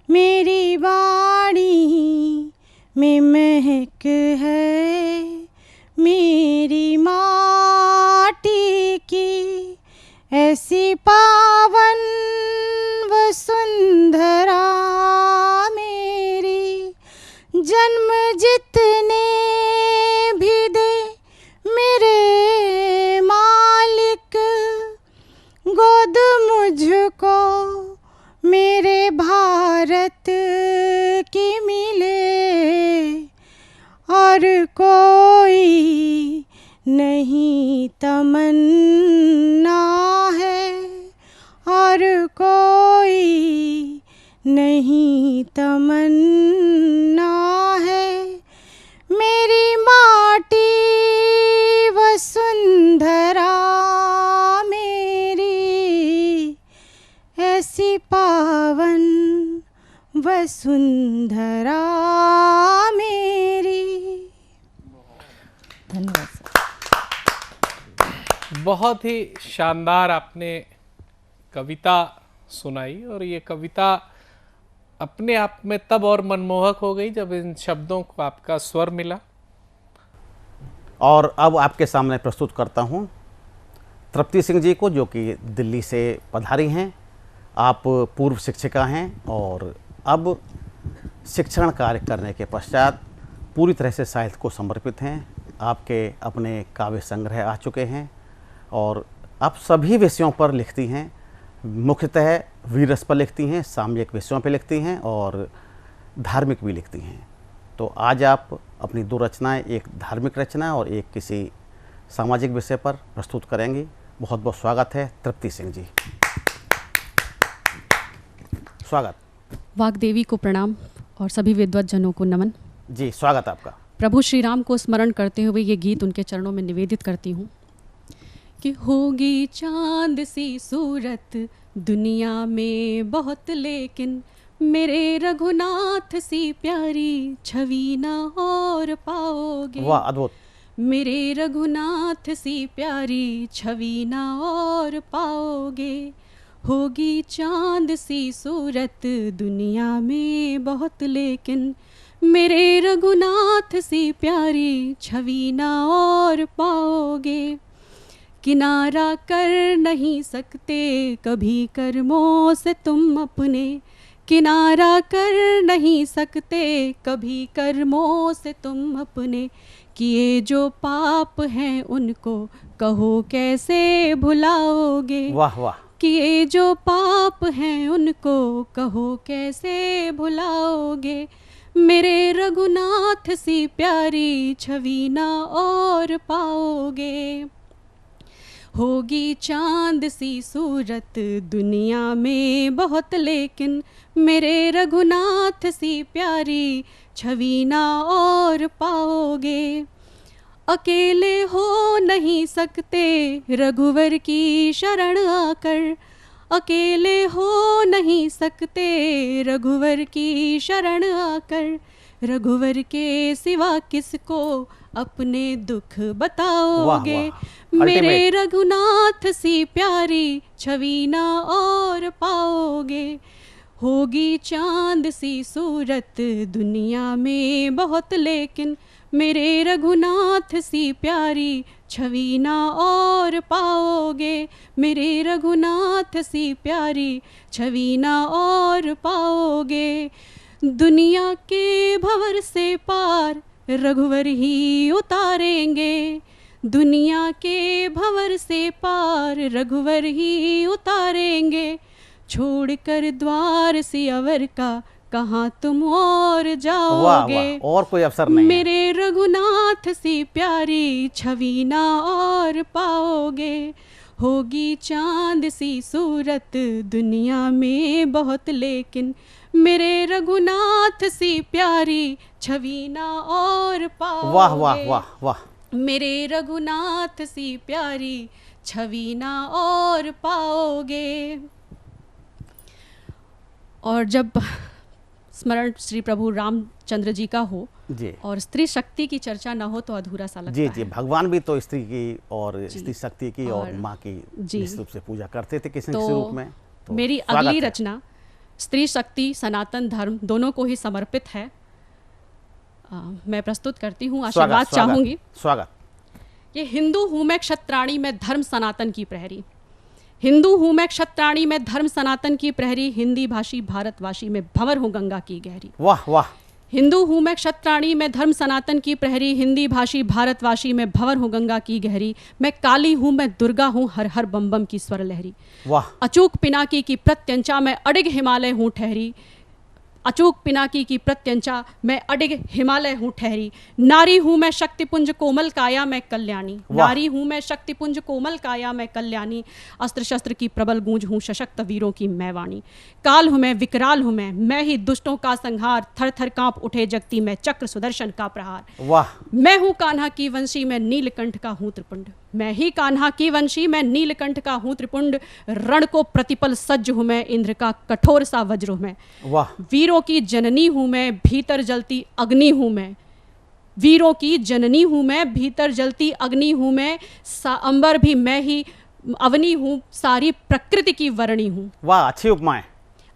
मेरी वाणी में महक है मेरी माटी की। ऐसी पावन वसुंधरा मेरी जन्म जितने भी दे मेरे मालिक गोद मुझको मेरे भारत की मिले और कोई नहीं तमन्ना है और कोई नहीं तमन्ना है। मेरी माटी वसुंधरा मेरी ऐसी पावन वसुंधरा मेरी। धन्यवाद। बहुत ही शानदार आपने कविता सुनाई और ये कविता अपने आप में तब और मनमोहक हो गई जब इन शब्दों को आपका स्वर मिला। और अब आपके सामने प्रस्तुत करता हूँ तृप्ति सिंह जी को, जो कि दिल्ली से पधारी हैं। आप पूर्व शिक्षिका हैं और अब शिक्षण कार्य करने के पश्चात पूरी तरह से साहित्य को समर्पित हैं। आपके अपने काव्य संग्रह आ चुके हैं और आप सभी विषयों पर लिखती हैं। मुख्यतः वीररस पर लिखती हैं, सामयिक विषयों पर लिखती हैं और धार्मिक भी लिखती हैं। तो आज आप अपनी दो रचनाएं, एक धार्मिक रचना और एक किसी सामाजिक विषय पर प्रस्तुत करेंगी। बहुत बहुत स्वागत है तृप्ति सिंह जी। स्वागत। वाग्देवी को प्रणाम और सभी विद्वत जनों को नमन। जी स्वागत आपका। प्रभु श्री राम को स्मरण करते हुए ये गीत उनके चरणों में निवेदित करती हूँ कि होगी चांद सी सूरत दुनिया में बहुत, लेकिन मेरे रघुनाथ सी प्यारी छवि ना और पाओगे। वाह अद्भुत। मेरे रघुनाथ सी प्यारी छवि ना और पाओगे। होगी चांद सी सूरत दुनिया में बहुत, लेकिन मेरे रघुनाथ सी प्यारी छवि ना और पाओगे। किनारा कर नहीं सकते कभी कर्मों से तुम अपने, किनारा कर नहीं सकते कभी कर्मों से तुम अपने। किए जो पाप हैं उनको कहो कैसे भुलाओगे। वाह वाह। किए जो पाप हैं उनको कहो कैसे भुलाओगे। मेरे रघुनाथ सी प्यारी छवि ना और पाओगे। होगी चांद सी सूरत दुनिया में बहुत, लेकिन मेरे रघुनाथ सी प्यारी छवि ना और पाओगे। अकेले हो नहीं सकते रघुवर की शरण आकर, अकेले हो नहीं सकते रघुवर की शरण आकर। रघुवर के सिवा किसको अपने दुख बताओगे। मेरे रघुनाथ सी प्यारी छवि ना और पाओगे। होगी चांद सी सूरत दुनिया में बहुत, लेकिन मेरे रघुनाथ सी प्यारी छवि ना और पाओगे। मेरे रघुनाथ सी प्यारी छवि ना और पाओगे। दुनिया के भंवर से पार रघुवर ही उतारेंगे। दुनिया के भंवर से पार रघुवर ही उतारेंगे। छोड़कर द्वार सियावर का कहाँ तुम और जाओगे। वाह वाह, और कोई अवसर नहीं। मेरे रघुनाथ सी प्यारी छवि ना और पाओगे। होगी चांद सी सूरत दुनिया में बहुत, लेकिन मेरे रघुनाथ सी प्यारी छवि ना और पाओगे। वाह वाह वाह वाह। मेरे रघुनाथ सी प्यारी छवि ना और पाओगे। और जब स्मरण श्री प्रभु रामचंद्र जी का हो जी, और स्त्री शक्ति की चर्चा ना हो तो अधूरा सा लगता जी है। जी, भगवान भी तो स्त्री की और स्त्री शक्ति की और माँ की जी निश्चित रूप से पूजा करते थे किसी न तो किसी रूप में। तो मेरी स्वागत अगली है। रचना स्त्री शक्ति सनातन धर्म दोनों को ही समर्पित है। मैं प्रस्तुत करती हूँ, आशीर्वाद चाहूंगी। स्वागत। ये हिंदू हूँ मैं क्षत्राणी में धर्म सनातन की प्रहरी, हिंदू हूँ मैं क्षत्राणी में धर्म सनातन की प्रहरी, हिंदी भाषी भारतवासी में भंवर हूँ गंगा की गहरी। वाह वाह। हिंदू हूँ मैं क्षत्राणी में धर्म सनातन की प्रहरी, हिंदी भाषी भारतवासी में भंवर हूँ गंगा की गहरी। मैं काली हूँ मैं दुर्गा हूँ हर हर बम बम की स्वर लहरी। वाह। अचूक पिनाकी की प्रत्यंचा मैं अडिग हिमालय हूँ ठहरी, अचूक पिनाकी की प्रत्यंचा मैं अडिग हिमालय हूँ ठहरी। नारी हूँ मैं शक्तिपुंज कोमल काया मैं कल्याणी, नारी हूँ मैं शक्तिपुंज कोमल काया मैं कल्याणी। अस्त्र शस्त्र की प्रबल गूंज हूँ सशक्त वीरों की मैं वाणी। काल हूँ मैं विकराल हूँ मैं ही दुष्टों का संहार, थर थर कांप उठे जगती मैं चक्र सुदर्शन का प्रहार। वाह। मैं हूँ कान्हा की वंशी मैं नीलकंठ का हूँ त्रिपुंड, मैं ही कान्हा की वंशी मैं नीलकंठ का हूँ त्रिपुंड। रण को प्रतिपल सज्ज हूँ मैं इंद्र का कठोर सा वज्र हूँ मैं। वाह। वीरों की जननी हूँ मैं भीतर जलती अग्नि हूँ मैं, वीरों की जननी हूँ मैं भीतर जलती अग्नि हूँ मैं। अंबर भी मैं ही अवनी हूँ सारी प्रकृति की वर्णी हूँ। वाह, अच्छी उपमाएं।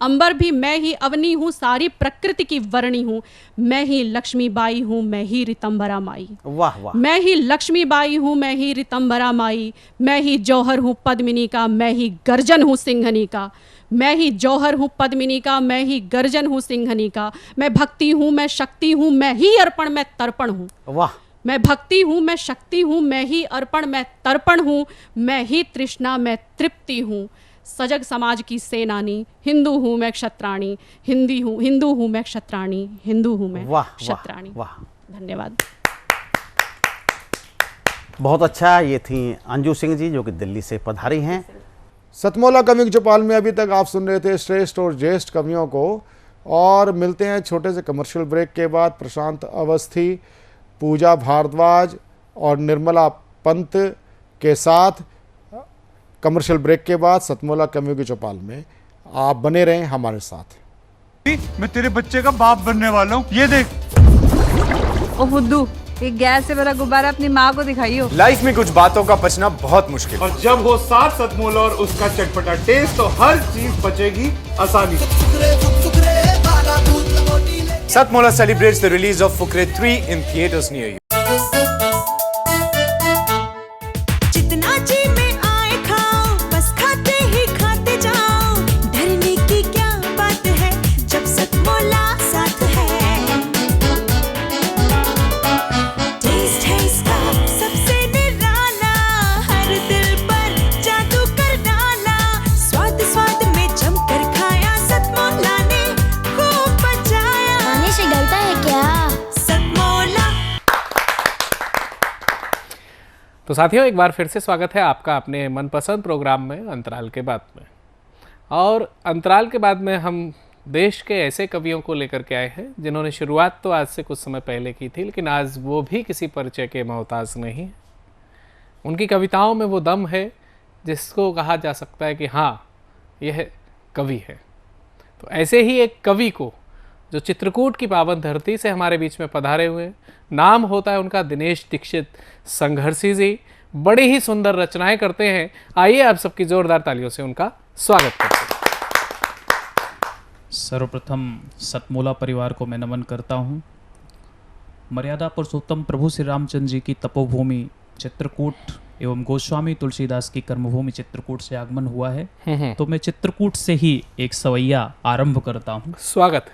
अंबर भी मैं ही अवनी हूँ सारी प्रकृति की वर्णी हूँ। मैं ही लक्ष्मीबाई हूँ मैं ही रितंबरा माई। वाह वाह। मैं ही लक्ष्मीबाई हूँ मैं ही रितंबरा माई। मैं ही जौहर हूँ पद्मिनी का मैं ही गर्जन हूँ सिंघनी का। मैं ही जौहर हूँ पद्मिनी का मैं ही गर्जन हूँ सिंघनी का। मैं भक्ति हूँ मैं शक्ति हूँ मैं ही अर्पण मैं तर्पण हूँ। वाह। मैं भक्ति हूँ मैं शक्ति हूँ मैं ही अर्पण मैं तर्पण हूँ। मैं ही तृष्णा मैं तृप्ति हूँ सजग समाज की सेनानी। हिंदू हूँ मैं क्षत्राणी, हिंदू हूँ मैं क्षत्राणी, हिंदू हूँ मैं क्षत्राणी। वाह। धन्यवाद। बहुत अच्छा। ये थी अंजू सिंह जी जो कि दिल्ली से पधारी हैं। सतमोला कवि की चौपाल में अभी तक आप सुन रहे थे श्रेष्ठ और ज्येष्ठ कवियों को, और मिलते हैं छोटे से कमर्शियल ब्रेक के बाद प्रशांत अवस्थी, पूजा भारद्वाज और निर्मला पंत के साथ। कमर्शियल ब्रेक के बाद सतमोला कवियों की चौपाल में आप बने रहें हमारे साथ। मैं तेरे बच्चे का बाप बनने वाला हूँ, ये देख। ओ फुद्दू, एक गैस से भरा गुब्बारा अपनी माँ को दिखाइयो। लाइफ में कुछ बातों का बचना बहुत मुश्किल और जब हो साथ सतमोला और उसका चटपटा टेस्ट तो हर चीज बचेगी आसानी से। Satmola celebrates the release of Fukre 3 in theaters near you. जितना जी में आए खाओ बस खाते ही खाते जाओ। डरने की क्या बात है जब सतमोला साथ है। टेस्ट है इसका सबसे निराला, हर दिल पर जादू कर डाला। स्वाद स्वाद में जमकर खाया सतमोला ने खूब बचाया। खाने से डरता है क्या? सतमोला। तो साथियों, एक बार फिर से स्वागत है आपका अपने मनपसंद प्रोग्राम में अंतराल के बाद में। और अंतराल के बाद में हम देश के ऐसे कवियों को लेकर के आए हैं जिन्होंने शुरुआत तो आज से कुछ समय पहले की थी, लेकिन आज वो भी किसी परिचय के मोहताज नहीं। उनकी कविताओं में वो दम है जिसको कहा जा सकता है कि हाँ, यह कवि है। तो ऐसे ही एक कवि को जो चित्रकूट की पावन धरती से हमारे बीच में पधारे हुए, नाम होता है उनका दिनेश दीक्षित संघर्षी जी। बड़ी ही सुंदर रचनाएं करते हैं। आइए आप सबकी जोरदार तालियों से उनका स्वागत करते हैं। सर्वप्रथम सतमोला परिवार को मैं नमन करता हूँ। मर्यादा पुरुषोत्तम प्रभु श्री रामचंद्र जी की तपोभूमि चित्रकूट एवं गोस्वामी तुलसीदास की कर्मभूमि चित्रकूट से आगमन हुआ है, तो मैं चित्रकूट से ही एक सवैया आरंभ करता हूँ। स्वागत।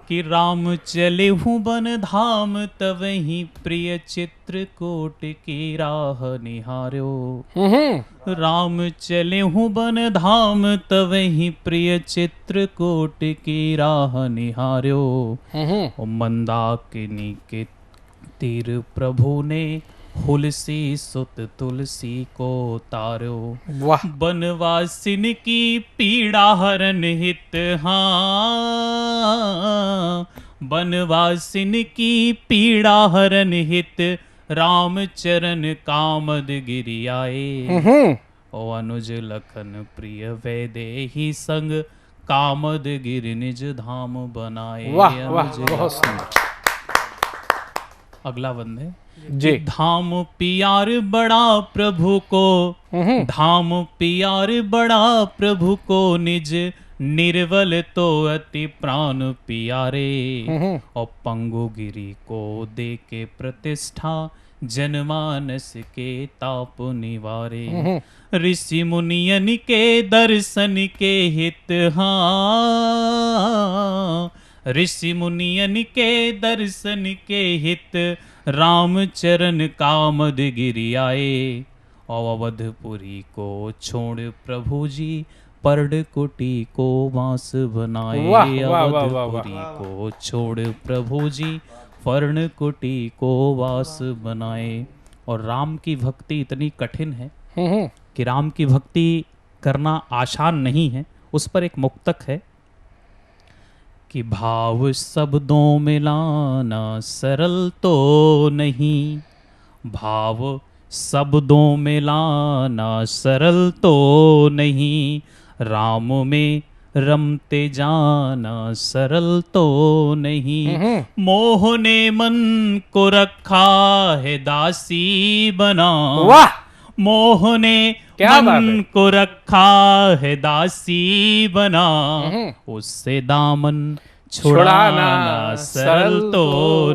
कि राम चले हूँ वन धाम तब ही प्रिय चित्रकूट की राह निहार्यो। राम चले हूँ वन धाम तब ही प्रिय चित्रकूट की राह निहार्यो। मंदाकिनी के तीर प्रभु ने हुलसी सुत तुलसी को तारो। वाह। बनवासिन की पीड़ा हरन हित हाँ, बनवासिन की पीड़ा हरन हित राम चरण कामद गिरि आए। ओ अनुज लखन प्रिय वैदेही संग कामद गिरि निज धाम बनाए। वाह वाह, अनुज बहुत लखन। सुंदर। अगला बंदे जी। धाम पियार बड़ा प्रभु को, धाम पियार बड़ा प्रभु को निज निर्बल तो अति प्राण पियारे। और पंगु गिरी को दे के प्रतिष्ठा जनमानस के ताप निवारे। ऋषि मुनियन के दर्शन के हित, हाँ ऋषि मुनियन के दर्शन के हित राम चरण कामद गिरि आए। और अवधपुरी को छोड़ प्रभु जी पर्णकुटी को वास बनाए। वाह, वाह, वाह, वाह, वाह। अवधपुरी को छोड़ प्रभु जी पर्णकुटी को वास बनाए। और राम की भक्ति इतनी कठिन है कि राम की भक्ति करना आसान नहीं है। उस पर एक मुक्तक है कि भाव शब्दों में लाना सरल तो नहीं, भाव शब्दों में लाना सरल तो नहीं, राम में रमते जाना सरल तो नहीं। मोह ने मन को रखा है दासी बना। वाह, मोह ने क्या बात मन है। को रखा है दासी बना। उससे दामन छुड़ाना सरल तो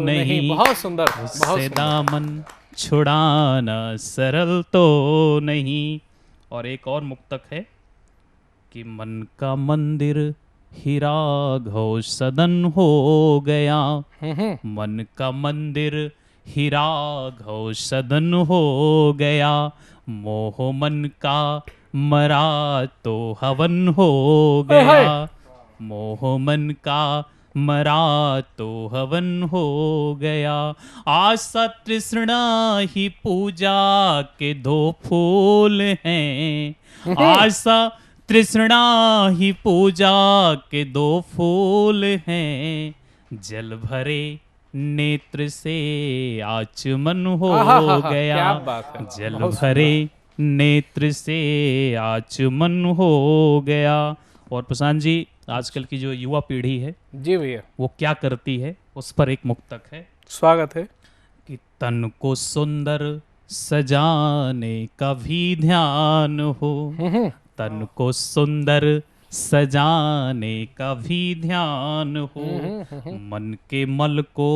नहीं। बहुत सुंदर, बहुत उससे सुंदर। दामन छुड़ाना सरल तो नहीं। और एक और मुक्तक है कि मन का मंदिर हीरा घो सदन हो गया। मन का मंदिर हीरा घो सदन हो गया। मोह मन का मरा तो हवन हो गया। मोह मन का मरा तो हवन हो गया। आशा तृष्णा ही पूजा के दो फूल हैं। आशा तृष्णा ही पूजा के दो फूल हैं। जल भरे नेत्र से आचमन हो आहाहा, गया। क्या बात है, जल बहुत भरे नेत्र से आचमन हो गया। और प्रशांत जी, आजकल की जो युवा पीढ़ी है जी भैया, वो क्या करती है, उस पर एक मुक्तक है। स्वागत है। कि तन को सुंदर सजाने का भी ध्यान हो। तन को सुंदर सजाने का भी ध्यान हो। मन के मल को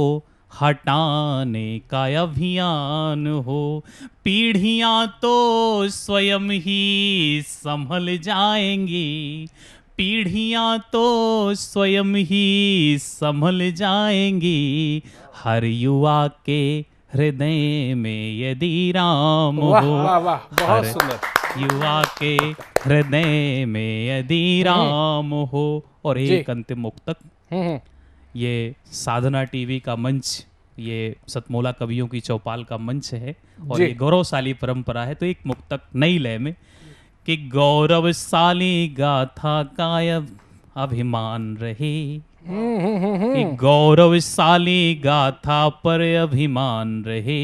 हटाने का अभियान हो। पीढ़ियां तो स्वयं ही संभल जाएंगी। पीढ़ियां तो स्वयं ही संभल जाएंगी। हर युवा के हृदय में यदि राम वाह, हो। वाह, वाह, बहुत हर सुंदर। युवा के हृदय में यदि राम हो। और जी। एक अंतिम मुक्तक, ये साधना टीवी का मंच, ये सतमोला कवियों की चौपाल का मंच है और जी। ये गौरवशाली परंपरा है। तो एक मुक्तक नई लय में कि गौरवशाली गाथा का अभिमान रहे। कि गौरवशाली गाथा पर अभिमान रहे।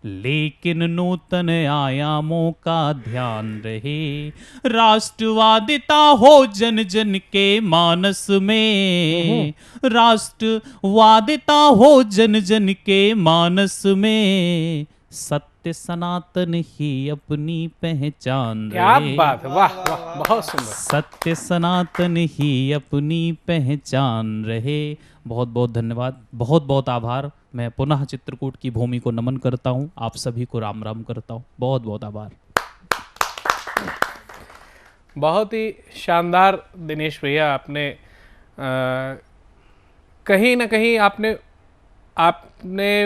लेकिन नूतन आयामों का ध्यान रहे। राष्ट्रवादिता हो जन जन के मानस में। राष्ट्रवादिता हो जन जन के मानस में। सत्य सनातन ही अपनी पहचान क्या रहे। बात है, वाह वाह, बहुत सुंदर। सत्य सनातन ही अपनी पहचान रहे। बहुत बहुत धन्यवाद, बहुत बहुत आभार। मैं पुनः चित्रकूट की भूमि को नमन करता हूँ, आप सभी को राम राम करता हूँ। बहुत बहुत आभार। बहुत ही शानदार दिनेश भैया, आपने कहीं ना कहीं आपने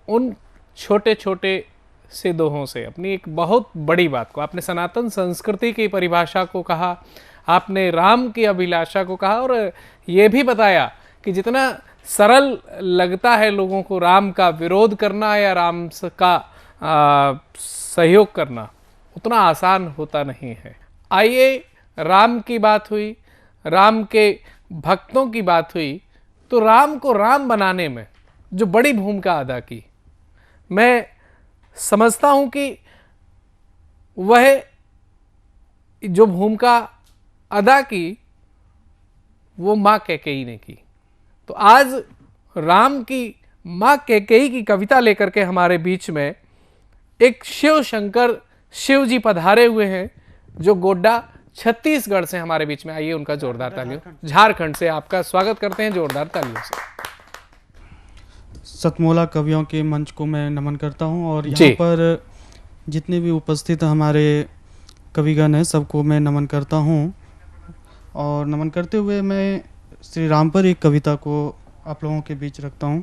उन छोटे छोटे से दोहों से अपनी एक बहुत बड़ी बात को, आपने सनातन संस्कृति की परिभाषा को कहा, आपने राम की अभिलाषा को कहा और ये भी बताया कि जितना सरल लगता है लोगों को राम का विरोध करना या राम का सहयोग करना, उतना आसान होता नहीं है। आइए, राम की बात हुई, राम के भक्तों की बात हुई, तो राम को राम बनाने में जो बड़ी भूमिका अदा की, मैं समझता हूं कि वह जो भूमिका अदा की वो माँ कैकेयी ने की। तो आज राम की माँ कैकेयी की कविता लेकर के हमारे बीच में एक शिव शंकर शिव जी पधारे हुए हैं, जो गोड्डा छत्तीसगढ़ से हमारे बीच में। आइए उनका जोरदार तालियों, झारखंड से आपका स्वागत करते हैं जोरदार तालियों से। सतमोला कवियों के मंच को मैं नमन करता हूं और यहाँ पर जितने भी उपस्थित हमारे कविगण हैं सबको मैं नमन करता हूं। और नमन करते हुए मैं श्री राम पर एक कविता को आप लोगों के बीच रखता हूं।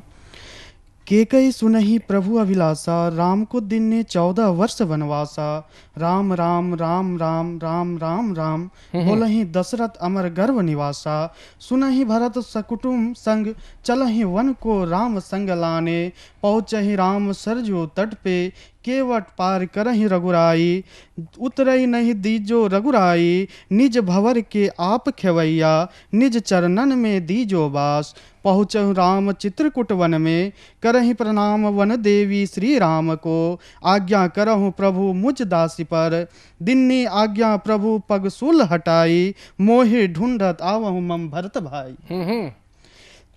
केकई सुनहि प्रभु अभिलाषा, राम को दिन ने 14 वर्ष वनवासा। राम राम राम राम राम राम राम, बोलहि दशरथ अमर गर्भ निवासा। सुनहि भरत सकुटुम संग, चलहि वन को राम संग लाने। पहुँचहि राम सरजू तट पे, केवट पार करहि रघुराई। उतरई नहीं दीजो रघुराई, निज भवर के आप खेवैया। निज चरणन में दीजो बास, पहुँचहु राम चित्रकूट वन में। करहि प्रणाम वन देवी श्री राम को, आज्ञा करहु प्रभु मुझ दासी पर। दिन्नी आज्ञा प्रभु पग सूल हटाई, मोहि ढूंढत आवहु मम भरत भाई।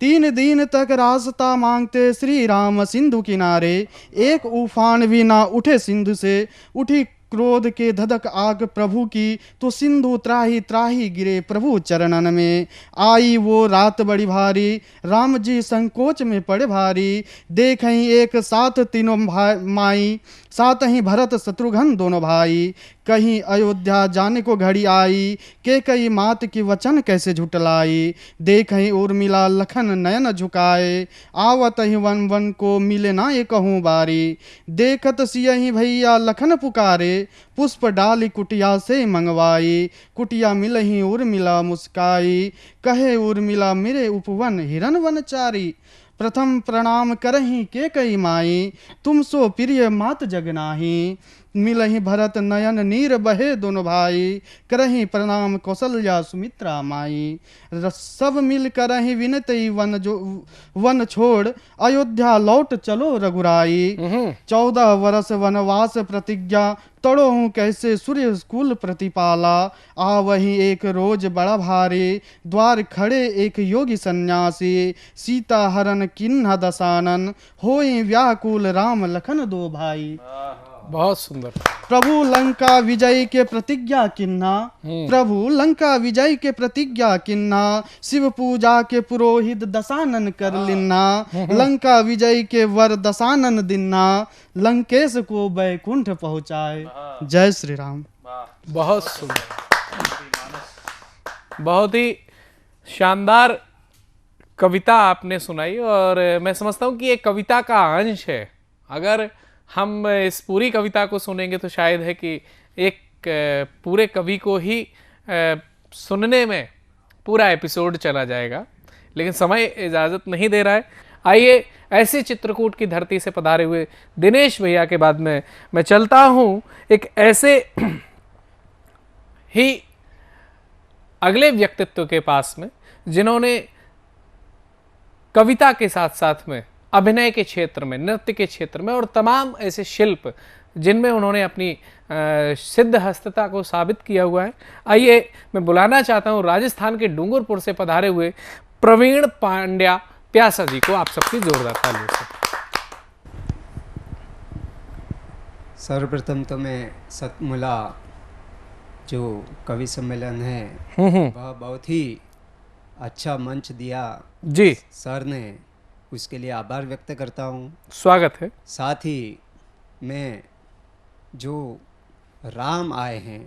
3 दिन तक रास्ता मांगते श्री राम सिंधु किनारे। एक उफान भी ना उठे सिंधु से, उठी क्रोध के धधक आग प्रभु की। तो सिंधु त्राही त्राही गिरे प्रभु चरणन में। आई वो रात बड़ी भारी, राम जी संकोच में पड़े भारी। देखहीं एक साथ तीनों माई, साथ ही भरत शत्रुघ्न दोनों भाई। कहीं अयोध्या जाने को घड़ी आई, के कई मात की वचन कैसे झुटलाई। देखहीं उर्मिला लखन नयन झुकाए, आवत ही वन वन को मिले ना ये कहूँ बारी। देखत सियहि भैया लखन पुकारे, पुष्प डाली कुटिया से मंगवाई। कुटिया मिलही उर्मिला मुस्काई, कहे उर्मिला मेरे उपवन हिरन वनचारी। प्रथम प्रणाम करही के कई माई, तुम सो प्रिय मात जगनाही। मिलहि भरत नयन नीर बहे दोनों भाई, करही प्रणाम कौशल्या सुमित्रा माई। सब मिल करही विनती वन छोड़, अयोध्या लौट चलो रघुराई। 14 वर्ष वनवास प्रतिज्ञा, तड़ो हूँ कैसे सूर्य कुल प्रतिपाला। आ वही एक रोज बड़ा भारी, द्वार खड़े एक योगी सन्यासी। सीता हरण किन्ह दसानन, होई व्याकुल राम लखन दो भाई। बहुत सुंदर। प्रभु लंका विजय के प्रतिज्ञा किन्ना, प्रभु लंका विजय के प्रतिज्ञा किन्ना। शिव पूजा के पुरोहित दसानन कर लिन्ना, लंका विजय के वर दसानन दिन्ना। लंकेश को बैकुंठ पहुँचाए, जय श्री राम। बहुत सुंदर, बहुत ही शानदार कविता आपने सुनाई। और मैं समझता हूँ कि ये कविता का अंश है। अगर हम इस पूरी कविता को सुनेंगे तो शायद है कि एक पूरे कवि को ही सुनने में पूरा एपिसोड चला जाएगा, लेकिन समय इजाज़त नहीं दे रहा है। आइए ऐसे चित्रकूट की धरती से पधारे हुए दिनेश भैया के बाद में मैं चलता हूँ एक ऐसे ही अगले व्यक्तित्व के पास में, जिन्होंने कविता के साथ साथ में अभिनय के क्षेत्र में, नृत्य के क्षेत्र में और तमाम ऐसे शिल्प जिनमें उन्होंने अपनी सिद्ध हस्तता को साबित किया हुआ है। आइए मैं बुलाना चाहता हूं राजस्थान के डूंगरपुर से पधारे हुए प्रवीण पांड्या प्यासा जी को। आप सबकी जोरदार तालियों से। सर्वप्रथम तो मैं सतमुला जो कवि सम्मेलन है वह बहुत ही अच्छा मंच दिया जी सर ने, उसके लिए आभार व्यक्त करता हूँ। स्वागत है। साथ ही मैं जो राम आए हैं,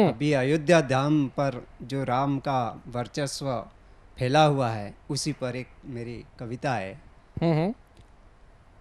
अभी अयोध्या धाम पर जो राम का वर्चस्व फैला हुआ है, उसी पर एक मेरी कविता है।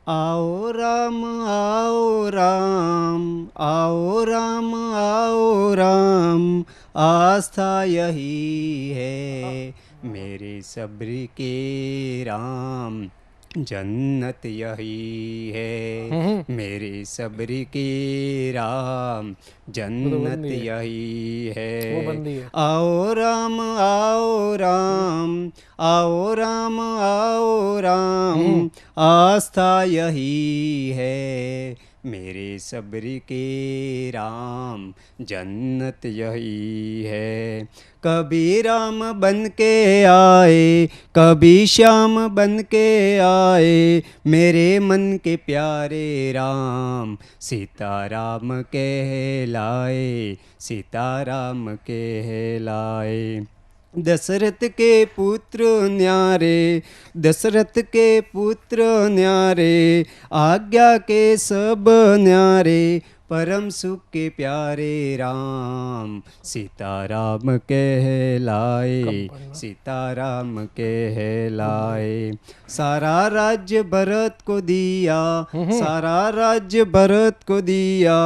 आओ राम आओ राम, आओ राम आओ राम, आस्था यही है मेरे सब्र के राम। जन्नत यही है मेरे सब्र की राम, जन्नत यही है। आओ राम आओ राम, आओ राम आओ राम, आस्था यही है मेरे सब्र के राम, जन्नत यही है। कभी राम बन के आए, कभी श्याम बन के आए, मेरे मन के प्यारे राम, सीताराम कहलाए, सीताराम कहलाए। दशरथ के पुत्र न्यारे, दशरथ के पुत्र न्यारे, आज्ञा के सब न्यारे, परम सुख के प्यारे राम, सीताराम कहलाए, सीताराम कहलाए। सारा राज्य भरत को दिया, सारा राज्य भरत को दिया,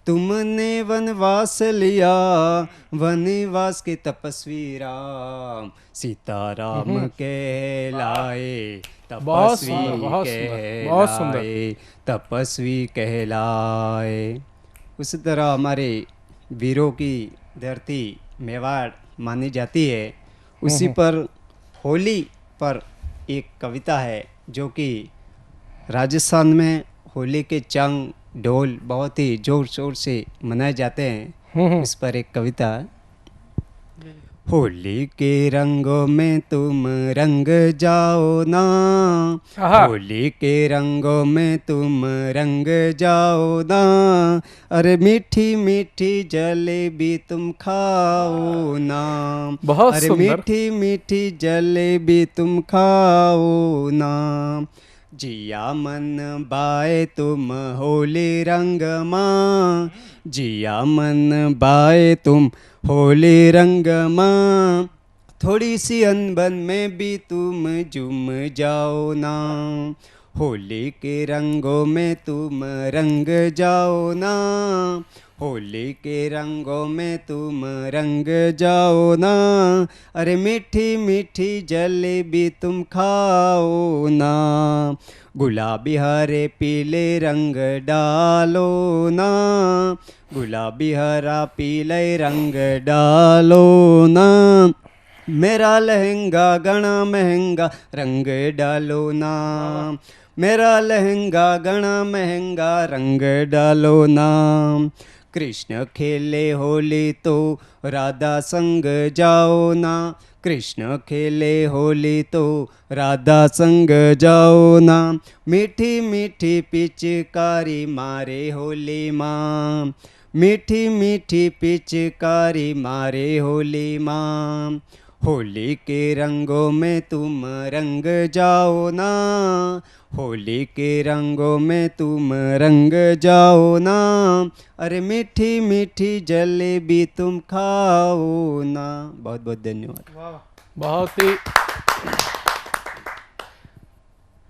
तुमने वनवास लिया, वनवास के तपस्वी राम, सीताराम कहलाए, तपस्वी कहलाए, तपस्वी कहलाए। उसी तरह हमारे वीरों की धरती मेवाड़ मानी जाती है, उसी पर होली पर एक कविता है जो कि राजस्थान में होली के चंग ढोल बहुत ही जोर शोर से मनाए जाते हैं। इस पर एक कविता है। होली के रंगों में तुम रंग जाओ ना, होली के रंगों में तुम रंग जाओ ना, अरे मीठी मीठी जलेबी तुम खाओ ना, बहुत अरे सुंदर। मीठी मीठी जलेबी तुम खाओ ना। जिया मन बाए तुम होली रंग माँ, जिया मन बाए तुम होली रंग माँ, थोड़ी सी अनबन में भी तुम जुम जाओ ना, होली के रंगों में तुम रंग जाओ ना, होली के रंगों में तुम रंग जाओ ना, अरे मीठी मीठी जलेबी तुम खाओ ना, गुलाबी हरे पीले रंग डालो ना, गुलाबी हरा पीले रंग डालो ना, मेरा लहंगा घना महंगा रंग डालो ना, मेरा लहंगा घना महंगा रंग डालो ना। कृष्ण खेले होली तो राधा संग जाओ ना, कृष्ण खेले होली तो राधा संग जाओ ना, मीठी मीठी पिचकारी मारे होली माँ, मीठी मीठी पिचकारी मारे होली माँ, होली के रंगों में तुम रंग जाओ ना, होली के रंगों में तुम रंग जाओ ना, अरे मीठी मीठी जलेबी तुम खाओ ना। बहुत बहुत धन्यवाद। बहुत ही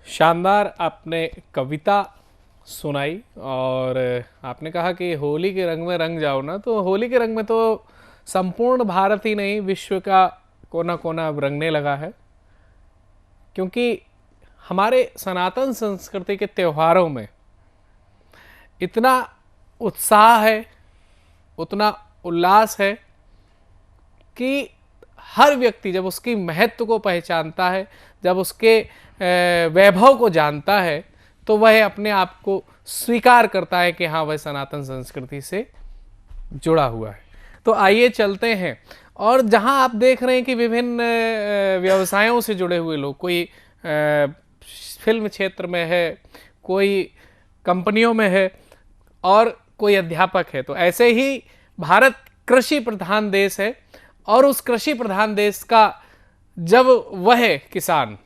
शानदार आपने कविता सुनाई और आपने कहा कि होली के रंग में रंग जाओ ना, तो होली के रंग में तो संपूर्ण भारत ही नहीं विश्व का कोना कोना अब रंगने लगा है, क्योंकि हमारे सनातन संस्कृति के त्योहारों में इतना उत्साह है, उतना उल्लास है कि हर व्यक्ति जब उसकी महत्व को पहचानता है, जब उसके वैभव को जानता है, तो वह अपने आप को स्वीकार करता है कि हाँ, वह सनातन संस्कृति से जुड़ा हुआ है। तो आइए चलते हैं, और जहाँ आप देख रहे हैं कि विभिन्न व्यवसायों से जुड़े हुए लोग, कोई फिल्म क्षेत्र में है, कोई कंपनियों में है और कोई अध्यापक है, तो ऐसे ही भारत कृषि प्रधान देश है, और उस कृषि प्रधान देश का जब वह किसान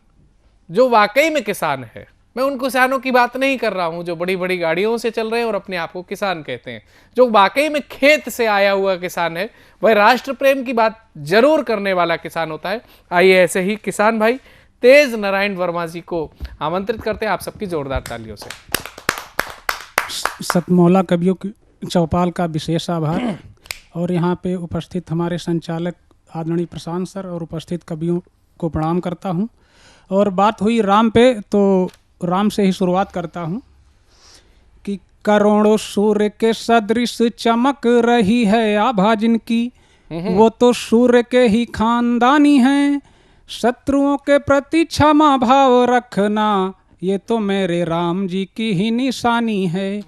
जो वाकई में किसान है, मैं उन किसानों की बात नहीं कर रहा हूं जो बड़ी बड़ी गाड़ियों से चल रहे हैं और अपने आप को किसान कहते हैं, जो वाकई में खेत से आया हुआ किसान है, वह राष्ट्र प्रेम की बात जरूर करने वाला किसान होता है। आइए ऐसे ही किसान भाई तेज नारायण वर्मा जी को आमंत्रित करते हैं आप सबकी जोरदार तालियों से। सतमौला कवियों की चौपाल का विशेष आभार, और यहाँ पे उपस्थित हमारे संचालक आदरणीय प्रशांत सर और उपस्थित कवियों को प्रणाम करता हूँ। और बात हुई राम पे, तो राम से ही शुरुआत करता हूँ कि करोड़ों सूर्य के सदृश चमक रही है आभा जिनकी, वो तो सूर्य के ही खानदानी हैं। शत्रुओं के प्रति क्षमा भाव रखना, ये तो मेरे राम जी की ही निशानी है।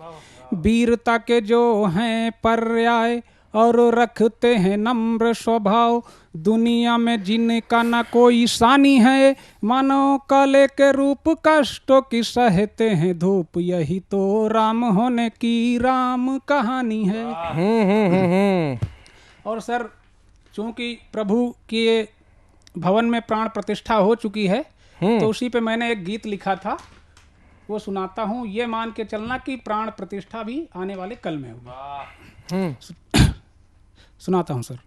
वीरता के जो हैं पर्याय और रखते हैं नम्र स्वभाव, दुनिया में जिनका न कोई सानी है। मानव काले के रूप कष्टों की सहते हैं धूप, यही तो राम होने की राम कहानी है। और सर, चूंकि प्रभु के भवन में प्राण प्रतिष्ठा हो चुकी है, तो उसी पे मैंने एक गीत लिखा था, वो सुनाता हूँ। ये मान के चलना कि प्राण प्रतिष्ठा भी आने वाले कल में होगी। सुनाता हूँ सर।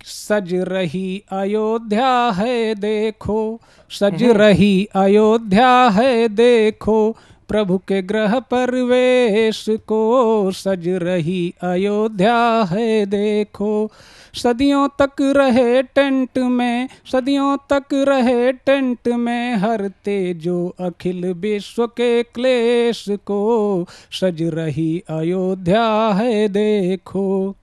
सज रही अयोध्या है देखो, सज रही अयोध्या है देखो, प्रभु के गृह प्रवेश को। सज रही अयोध्या है देखो, सदियों तक रहे टेंट में, सदियों तक रहे टेंट में, हरते जो अखिल विश्व के क्लेश को। सज रही अयोध्या है देखो,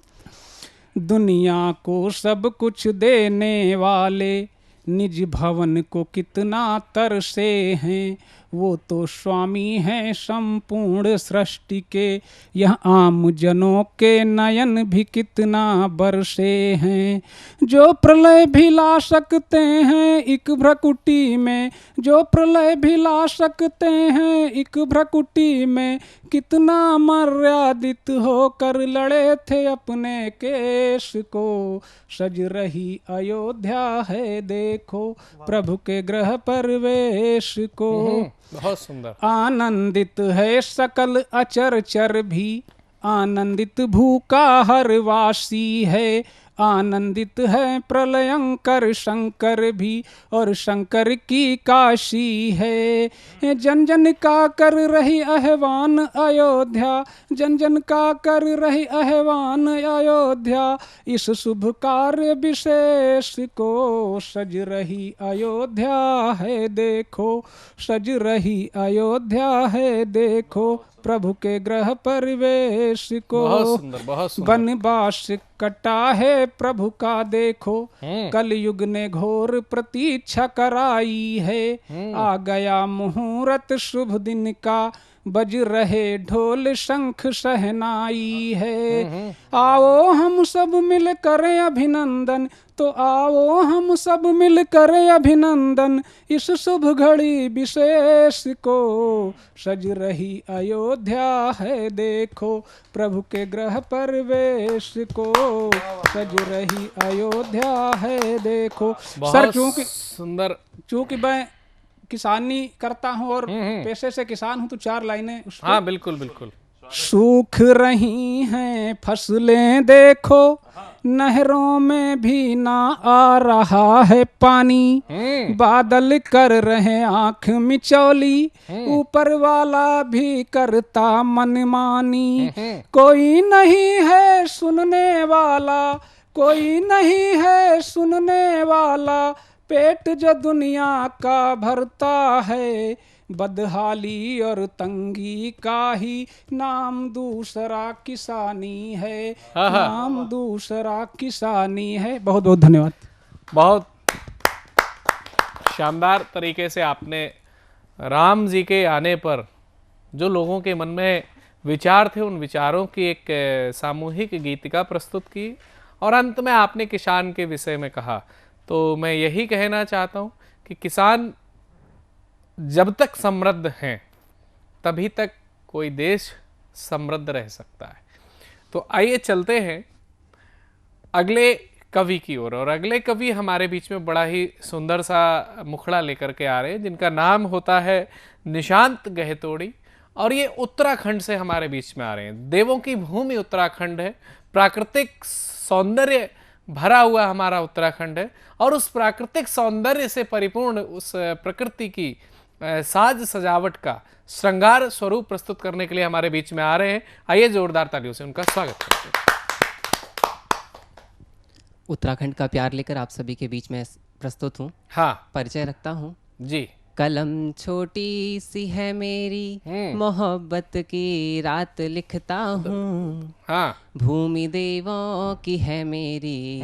दुनिया को सब कुछ देने वाले निज भवन को कितना तरसे हैं। वो तो स्वामी हैं संपूर्ण सृष्टि के, यह आम जनों के नयन भी कितना बरसे हैं। जो प्रलय भी ला सकते हैं एक भ्रकुटी में, जो प्रलय भी ला सकते हैं एक भ्रकुटी में, कितना मर्यादित होकर लड़े थे अपने केश को। सज रही अयोध्या है देखो, प्रभु के गृह प्रवेश को। बहुत सुंदर। आनंदित है सकल अचर चर भी, आनंदित भूखा हर वासी है। आनंदित है प्रलयंकर शंकर भी, और शंकर की काशी है। जन जन का कर रही आह्वान अयोध्या, जन जन का कर रही आह्वान अयोध्या, इस शुभ कार्य विशेष को। सज रही अयोध्या है देखो, सज रही अयोध्या है देखो, प्रभु के गृह प्रवेश को। बहुत सुंदर, बहुत सुंदर। वनवास कटा है प्रभु का देखो, कलयुग ने घोर प्रतीक्षा कराई है। आ गया मुहूर्त शुभ दिन का, बज रहे ढोल शंख शहनाई है। आओ हम सब मिल कर अभिनंदन, तो आओ हम सब मिल कर अभिनंदन, इस शुभ घड़ी विशेष को। सज रही अयोध्या है देखो, प्रभु के गृह प्रवेश को। सज रही अयोध्या है देखो। सर, क्योंकि सुंदर, चूंकि मैं किसानी करता हूँ और पेशे से किसान हूँ, तो 4 लाइनें उस। हाँ, बिल्कुल बिल्कुल। सूख रही हैं फसलें देखो, नहरों में भी ना आ रहा है पानी। बादल कर रहे आंख मिचौली, ऊपर वाला भी करता मनमानी। कोई नहीं है सुनने वाला, कोई नहीं है सुनने वाला, पेट जो दुनिया का भरता है। बदहाली और तंगी का ही नाम दूसरा किसानी है, नाम दूसरा किसानी है। बहुत बहुत धन्यवाद। बहुत शानदार तरीके से आपने राम जी के आने पर जो लोगों के मन में विचार थे, उन विचारों की एक सामूहिक गीतिका प्रस्तुत की, और अंत में आपने किसान के विषय में कहा। तो मैं यही कहना चाहता हूँ कि किसान जब तक समृद्ध हैं, तभी तक कोई देश समृद्ध रह सकता है। तो आइए चलते हैं अगले कवि की ओर, और अगले कवि हमारे बीच में बड़ा ही सुंदर सा मुखड़ा लेकर के आ रहे हैं, जिनका नाम होता है निशांत गहतोड़ी, और ये उत्तराखंड से हमारे बीच में आ रहे हैं। देवों की भूमि उत्तराखंड है, प्राकृतिक सौंदर्य भरा हुआ हमारा उत्तराखंड है, और उस प्राकृतिक सौंदर्य से परिपूर्ण उस प्रकृति की साज सजावट का श्रृंगार स्वरूप प्रस्तुत करने के लिए हमारे बीच में आ रहे हैं। आइए जोरदार तालियों से उनका स्वागत करते हैं। उत्तराखंड का प्यार लेकर आप सभी के बीच में प्रस्तुत हूँ। हाँ, परिचय रखता हूँ। जी। कलम छोटी सी है मेरी, मोहब्बत की रात लिखता हूँ। हाँ। भूमि देवों की है मेरी,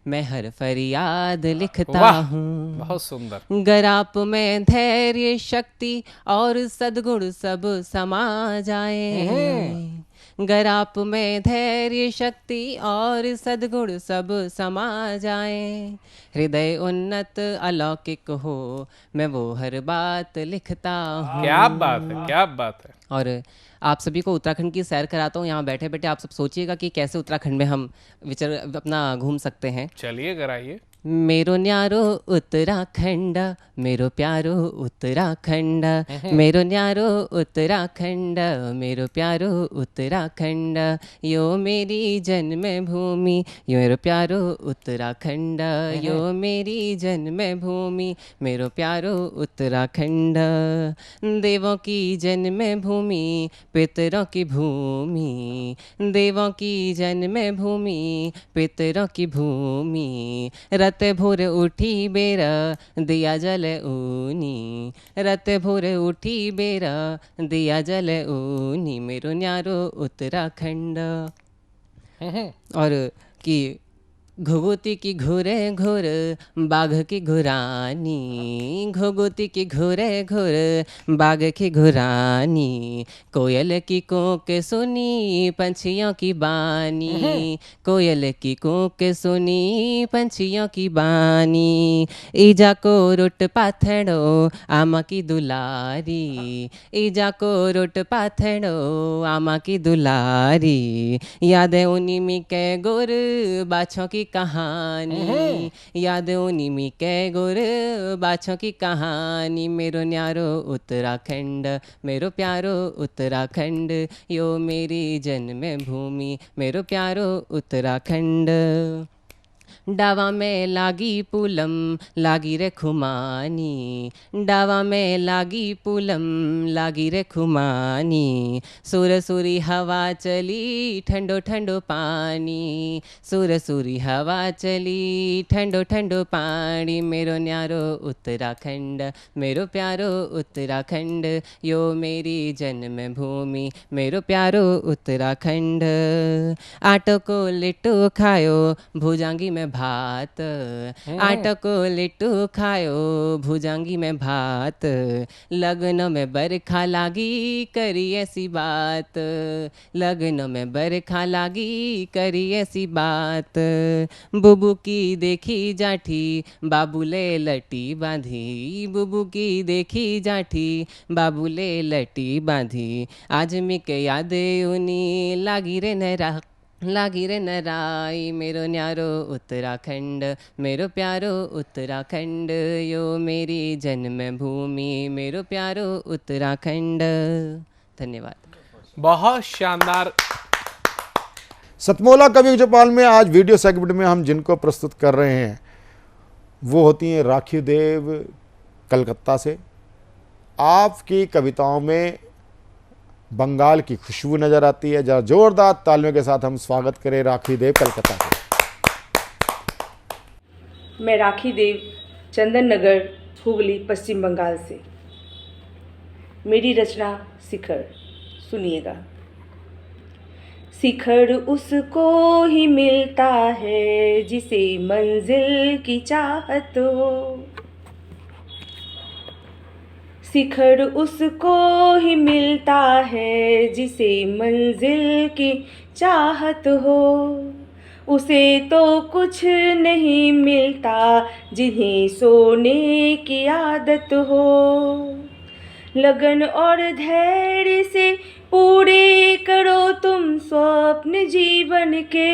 मैं हर फरियाद लिखता वाह, हूँ। बहुत सुंदर। गर आप में धैर्य शक्ति और सद्गुण सब समा जाए, गर आप में धैर्य शक्ति और सद्गुण सब समा जाए, हृदय उन्नत अलौकिक हो, मैं वो हर बात लिखता हूँ। क्या बात है, क्या बात है। और आप सभी को उत्तराखंड की सैर कराता हूँ। यहाँ बैठे बैठे आप सब सोचिएगा कि कैसे उत्तराखंड में हम अपना घूम सकते हैं। चलिए कराइए। मेरो न्यारो उत्तराखंड, मेरो प्यारो उत्तराखंड, मेरो न्यारो उत्तराखंड, मेरो प्यारो उत्तराखंड, यो मेरी जन्म भूमि, यो मेरो प्यारो उत्तराखंड, यो मेरी जन्म भूमि, मेरो प्यारो उत्तराखंड। देवों की जन्म भूमि, पितरों की भूमि, देवों की जन्म भूमि, पितरों की भूमि, रत भोर उठी बेरा दिया जल ऊनी, रत भोर उठी बेरा दिया जल ऊनी, मेरो न्यारो उत्तराखंड। और कि घुघुती की घुरे घुर, बाघ की घुरानी, घुघुती की घुरे घुर, बाघ की घुरानी, कोयल की कोक सुनी, पंछियों की बानी, कोयल की कोक सुनी, पंछियों की बानी, ईजा को रुट पाथड़ो आमा की दुलारी, ईजा को रुट पाथड़ो आमा की दुलारी, यादें उन्हीं में के गुर बाछों की कहानी, याद उन्हीं के गुर बाछों की कहानी, मेरो न्यारो उत्तराखंड, मेरो प्यारो उत्तराखंड, यो मेरी जन्म भूमि, मेरो प्यारो उत्तराखंड। डावा में लागी पुलम लागी रे खुमानी, डावा में लागी पुलम लागी रे खुमानी, सुर सुरी हवा चली ठंडो ठंडो पानी, सुर सुरी हवा चली ठंडो ठंडो पानी, मेरो न्यारो उत्तराखंड, मेरो प्यारो उत्तराखंड, यो मेरी जन्म भूमि, मेरो प्यारो उत्तराखंड। आटो को लिट्टू खायो भुजांगी में भात, आटा को लिट्टू खायो भुजांगी में भात, लगन में बरखा लागी करी ऐसी बात, लगन में बरखा लागी करी ऐसी बात, बुबू की देखी जाठी बाबूले लटी बांधी, बुबू की देखी जाठी बाबूले लटी बांधी, आज मिके यादे उनी लागी रे नरा, लागी रे नराई, मेरो न्यारो उत्तराखंड, मेरो प्यारो उत्तराखंड, यो मेरी जन्म भूमि, मेरो प्यारो उत्तराखंड। धन्यवाद। बहुत शानदार। सतमोला कवि चौपाल में आज वीडियो सेगमेंट में हम जिनको प्रस्तुत कर रहे हैं वो होती हैं राखी देव कलकत्ता से। आपकी कविताओं में बंगाल की खुशबू नजर आती है। जरा जोरदार तालियों के साथ हम स्वागत करें राखी देव कलकत्ता के। मैं राखी देव चंदन नगर हुगली पश्चिम बंगाल से। मेरी रचना शिखर, सुनिएगा। शिखर उसको ही मिलता है जिसे मंजिल की चाहत हो, शिखर उसको ही मिलता है जिसे मंजिल की चाहत हो, उसे तो कुछ नहीं मिलता जिन्हें सोने की आदत हो, लगन और धैर्य से पूरे करो तुम स्वप्न जीवन के,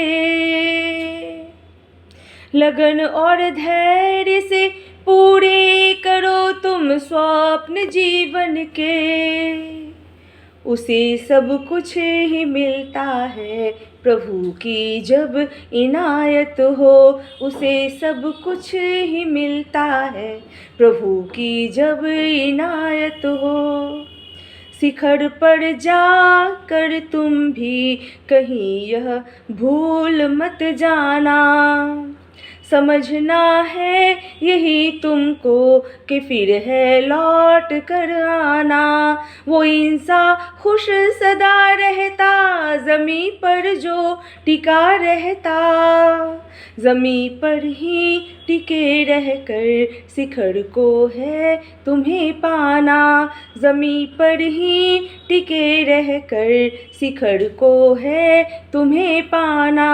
लगन और धैर्य से पूरे करो तुम स्वप्न जीवन के, उसे सब कुछ ही मिलता है प्रभु की जब इनायत हो, उसे सब कुछ ही मिलता है प्रभु की जब इनायत हो, शिखर पर जाकर तुम भी कहीं यह भूल मत जाना, समझना है यही तुमको कि फिर है लौट कर आना। वो इंसान खुश सदा रहता ज़मीं पर जो टिका रहता, ज़मीं पर ही टिके रहकर शिखर को है तुम्हें पाना। ज़मीं पर ही टिके रहकर शिखर को है तुम्हें पाना।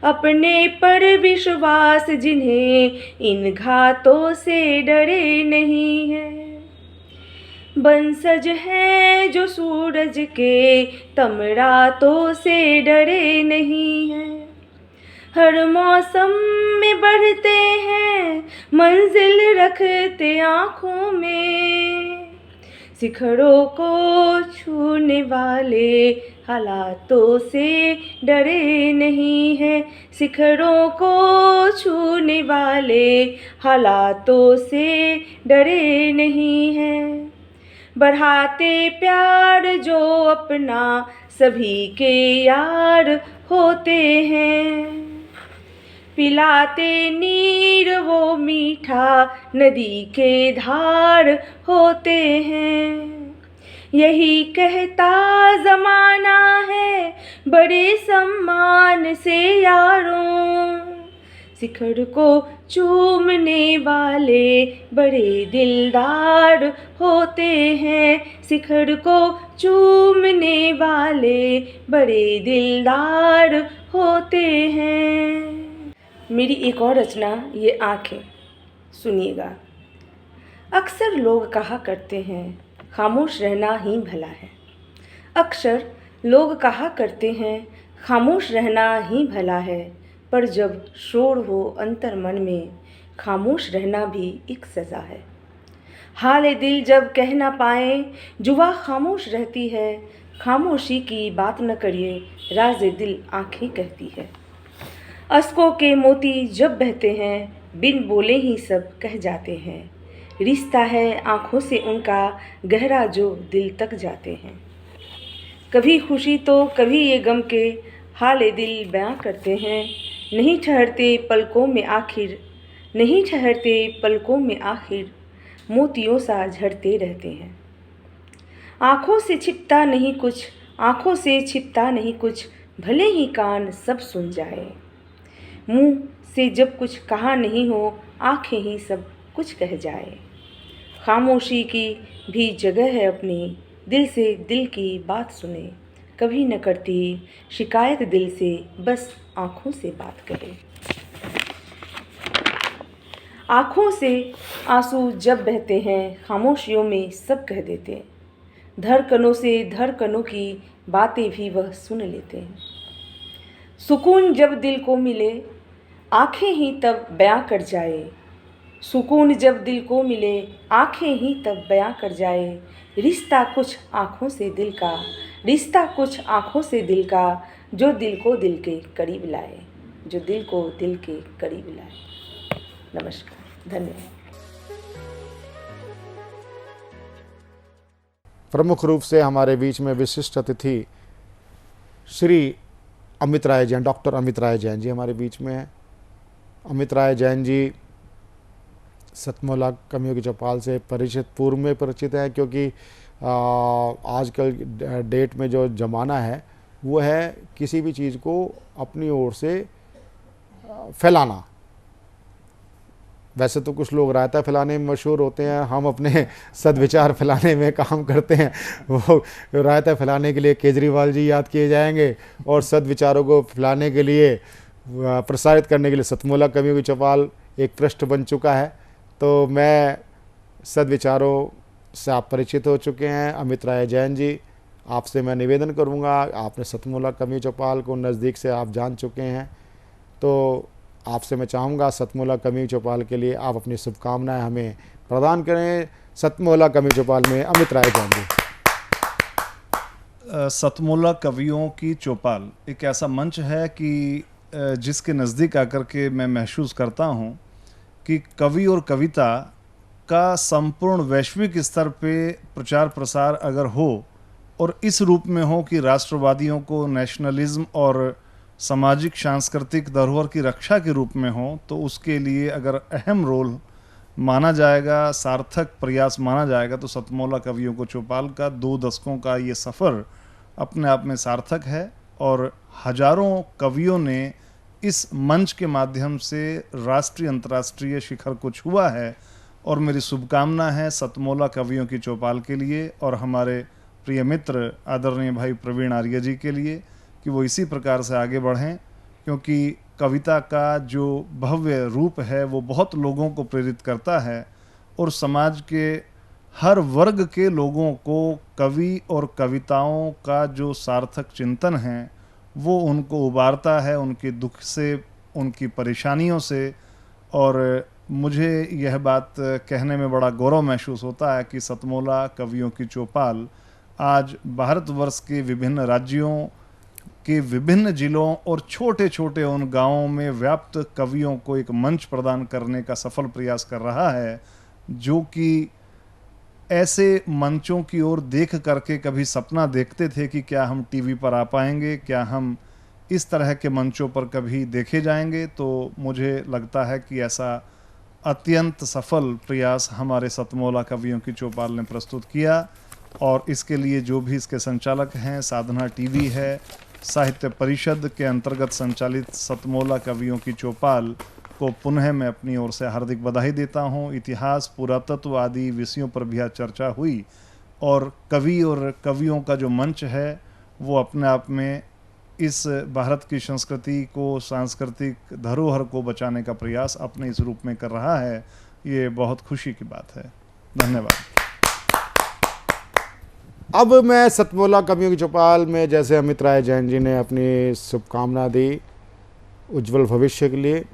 अपने पर विश्वास जिन्हें इन घातों से डरे नहीं है, बंसज है जो सूरज के तमरातों से डरे नहीं है। हर मौसम में बढ़ते हैं मंजिल रखते आँखों में, शिखरों को छूने वाले हालातों से डरे नहीं है। शिखरों को छूने वाले हालातों से डरे नहीं है। बढ़ाते प्यार जो अपना सभी के यार होते हैं, पिलाते नीर वो मीठा नदी के धार होते हैं। यही कहता ज़माना है बड़े सम्मान से यारों, शिखर को चूमने वाले बड़े दिलदार होते हैं। शिखर को चूमने वाले बड़े दिलदार होते हैं। मेरी एक और रचना ये आँखें, सुनिएगा। अक्सर लोग कहा करते हैं खामोश रहना ही भला है। अक्सर लोग कहा करते हैं खामोश रहना ही भला है, पर जब शोर हो अंतर मन में खामोश रहना भी एक सज़ा है। हाल दिल जब कह ना पाए जुआ खामोश रहती है, खामोशी की बात न करिए राज दिल आँखें कहती है। अश्कों के मोती जब बहते हैं बिन बोले ही सब कह जाते हैं, रिश्ता है आँखों से उनका गहरा जो दिल तक जाते हैं। कभी खुशी तो कभी ये गम के हाल दिल बयां करते हैं, नहीं ठहरते पलकों में आखिर, नहीं ठहरते पलकों में आखिर, मोतियों सा झड़ते रहते हैं। आँखों से छिपता नहीं कुछ, आँखों से छिपता नहीं कुछ, भले ही कान सब सुन जाए। मुँह से जब कुछ कहा नहीं हो, आँखें ही सब कुछ कह जाए। खामोशी की भी जगह है अपनी, दिल से दिल की बात सुने, कभी न करती शिकायत दिल से, बस आँखों से बात करे। आँखों से आंसू जब बहते हैं खामोशियों में सब कह देते, धड़कनों से धड़कनों की बातें भी वह सुन लेते हैं। सुकून जब दिल को मिले आँखें ही तब बयां कर जाए, सुकून जब दिल को मिले आँखें ही तब बयां कर जाए। रिश्ता कुछ आँखों से दिल का, रिश्ता कुछ आँखों से दिल का, जो दिल को दिल के करीब लाए, जो दिल को दिल के करीब लाए। नमस्कार, धन्यवाद। प्रमुख रूप से हमारे बीच में विशिष्ट अतिथि श्री अमित राय जैन, डॉक्टर अमित राय जैन जी हमारे बीच में हैं। अमित राय जैन जी सतमोला कवियों की चौपाल से परिचित, पूर्व में परिचित है, क्योंकि आजकल डेट में जो ज़माना है वो है किसी भी चीज़ को अपनी ओर से फैलाना। वैसे तो कुछ लोग रायता फैलाने में मशहूर होते हैं, हम अपने सद्विचार फैलाने में काम करते हैं। वो रायता फैलाने के लिए केजरीवाल जी याद किए जाएंगे और सद्विचारों को फैलाने के लिए, प्रसारित करने के लिए सतमोला कवियों की चौपाल एक पृष्ठ बन चुका है। तो मैं सद्विचारों से आप परिचित हो चुके हैं। अमित राय जैन जी, आपसे मैं निवेदन करूंगा, आपने सतमोला कवियों चौपाल को नज़दीक से आप जान चुके हैं, तो आपसे मैं चाहूँगा सतमोला कवियों चौपाल के लिए आप अपनी शुभकामनाएं हमें प्रदान करें। सतमोला कवियों चौपाल में अमित राय जैन जी। सतमोला कवियों की चौपाल एक ऐसा मंच है कि जिसके नज़दीक आकर के मैं महसूस करता हूँ कि कवि और कविता का संपूर्ण वैश्विक स्तर पे प्रचार प्रसार अगर हो और इस रूप में हो कि राष्ट्रवादियों को, नेशनलिज्म और सामाजिक सांस्कृतिक धरोहर की रक्षा के रूप में हो, तो उसके लिए अगर अहम रोल माना जाएगा, सार्थक प्रयास माना जाएगा, तो सतमौला कवियों को चौपाल का 2 दशकों का ये सफ़र अपने आप में सार्थक है। और हजारों कवियों ने इस मंच के माध्यम से राष्ट्रीय अंतर्राष्ट्रीय शिखर को छुआ है। और मेरी शुभकामना है सतमौला कवियों की चौपाल के लिए और हमारे प्रिय मित्र आदरणीय भाई प्रवीण आर्य जी के लिए कि वो इसी प्रकार से आगे बढ़ें, क्योंकि कविता का जो भव्य रूप है वो बहुत लोगों को प्रेरित करता है और समाज के हर वर्ग के लोगों को कवि और कविताओं का जो सार्थक चिंतन है वो उनको उबारता है, उनके दुख से, उनकी परेशानियों से। और मुझे यह बात कहने में बड़ा गौरव महसूस होता है कि सतमौला कवियों की चौपाल आज भारतवर्ष के विभिन्न राज्यों के विभिन्न जिलों और छोटे छोटे उन गांवों में व्याप्त कवियों को एक मंच प्रदान करने का सफल प्रयास कर रहा है, जो कि ऐसे मंचों की ओर देख करके कभी सपना देखते थे कि क्या हम टीवी पर आ पाएंगे, क्या हम इस तरह के मंचों पर कभी देखे जाएंगे। तो मुझे लगता है कि ऐसा अत्यंत सफल प्रयास हमारे सतमौला कवियों की चौपाल ने प्रस्तुत किया। और इसके लिए जो भी इसके संचालक हैं, साधना टीवी है, साहित्य परिषद के अंतर्गत संचालित सतमौला कवियों की चौपाल को पुनः मैं अपनी ओर से हार्दिक बधाई देता हूं। इतिहास, पुरातत्व आदि विषयों पर भी आज चर्चा हुई और कवि और कवियों का जो मंच है वो अपने आप में इस भारत की संस्कृति को, सांस्कृतिक धरोहर को बचाने का प्रयास अपने इस रूप में कर रहा है। ये बहुत खुशी की बात है। धन्यवाद। अब मैं सतमौला कवियों की चौपाल में जैसे अमित राय जैन जी ने अपनी शुभकामना दी उज्जवल भविष्य के लिए,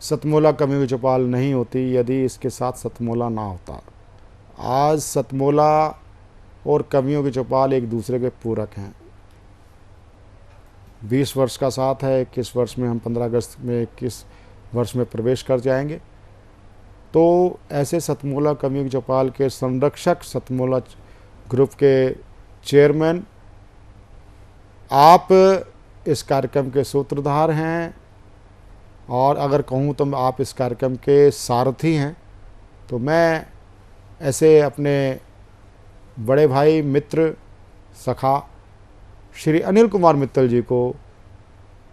सतमौला कवियों की चौपाल नहीं होती यदि इसके साथ सतमौला ना होता। आज सतमौला और कवियों की चौपाल एक दूसरे के पूरक हैं। 20 वर्ष का साथ है, 21 वर्ष में हम 15 अगस्त में 21 वर्ष में प्रवेश कर जाएंगे। तो ऐसे सतमौला कवियों की चौपाल के संरक्षक, सतमौला ग्रुप के चेयरमैन, आप इस कार्यक्रम के सूत्रधार हैं और अगर कहूँ तो आप इस कार्यक्रम के सारथी हैं। तो मैं ऐसे अपने बड़े भाई, मित्र, सखा श्री अनिल कुमार मित्तल जी को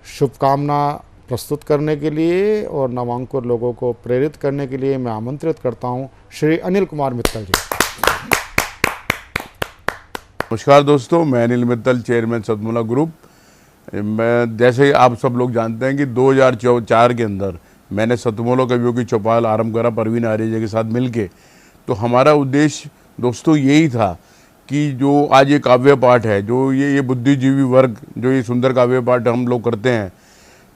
शुभकामना प्रस्तुत करने के लिए और नवांकुर लोगों को प्रेरित करने के लिए मैं आमंत्रित करता हूं श्री अनिल कुमार मित्तल जी। नमस्कार दोस्तों, मैं अनिल मित्तल, चेयरमैन सतमौला ग्रुप। मैं जैसे आप सब लोग जानते हैं कि 2004 के अंदर मैंने सतमौला कवियों की चौपाल आरंभ करा प्रवीण आर्य जी के साथ मिलके। तो हमारा उद्देश्य दोस्तों यही था कि जो आज ये काव्य पाठ है, जो ये बुद्धिजीवी वर्ग जो ये सुंदर काव्य पाठ हम लोग करते हैं,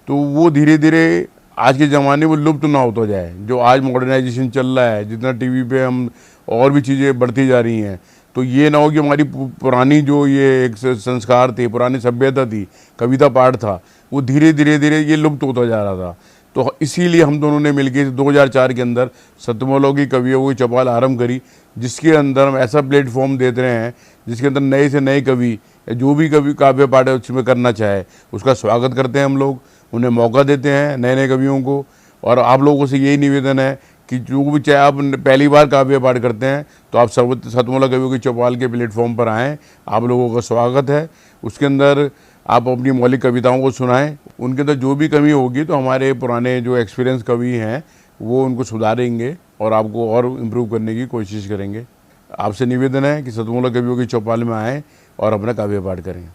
तो वो धीरे धीरे आज के ज़माने में लुप्त ना होता जाए। जो आज मॉडर्नाइजेशन चल रहा है, जितना टीवी पे हम और भी चीज़ें बढ़ती जा रही हैं, तो ये ना हो कि हमारी पुरानी जो ये एक संस्कार थे, पुरानी सभ्यता थी, कविता पाठ था, वो धीरे धीरे ये लुप्त होता जा रहा था। तो इसीलिए हम दोनों ने मिलकर 2004 के अंदर सतमौला की कवियों की चौपाल आरंभ करी, जिसके अंदर हम ऐसा प्लेटफॉर्म देते रहे हैं जिसके अंदर नए से नए कवि, जो भी कवि काव्य पाठ उसमें करना चाहे उसका स्वागत करते हैं हम लोग, उन्हें मौका देते हैं नए नए कवियों को। और आप लोगों से यही निवेदन है कि जो भी चाहे आप पहली बार काव्य पाठ करते हैं तो आप सतमौला कवियों की चौपाल के प्लेटफॉर्म पर आएँ, आप लोगों का स्वागत है। उसके अंदर आप अपनी मौलिक कविताओं को सुनाएं, उनके अंदर जो भी कमी होगी तो हमारे पुराने जो एक्सपीरियंस कवि हैं वो उनको सुधारेंगे और आपको और इम्प्रूव करने की कोशिश करेंगे। आपसे निवेदन है कि सतमौला कवियों की चौपाल में आएँ और अपना काव्य पाठ करें।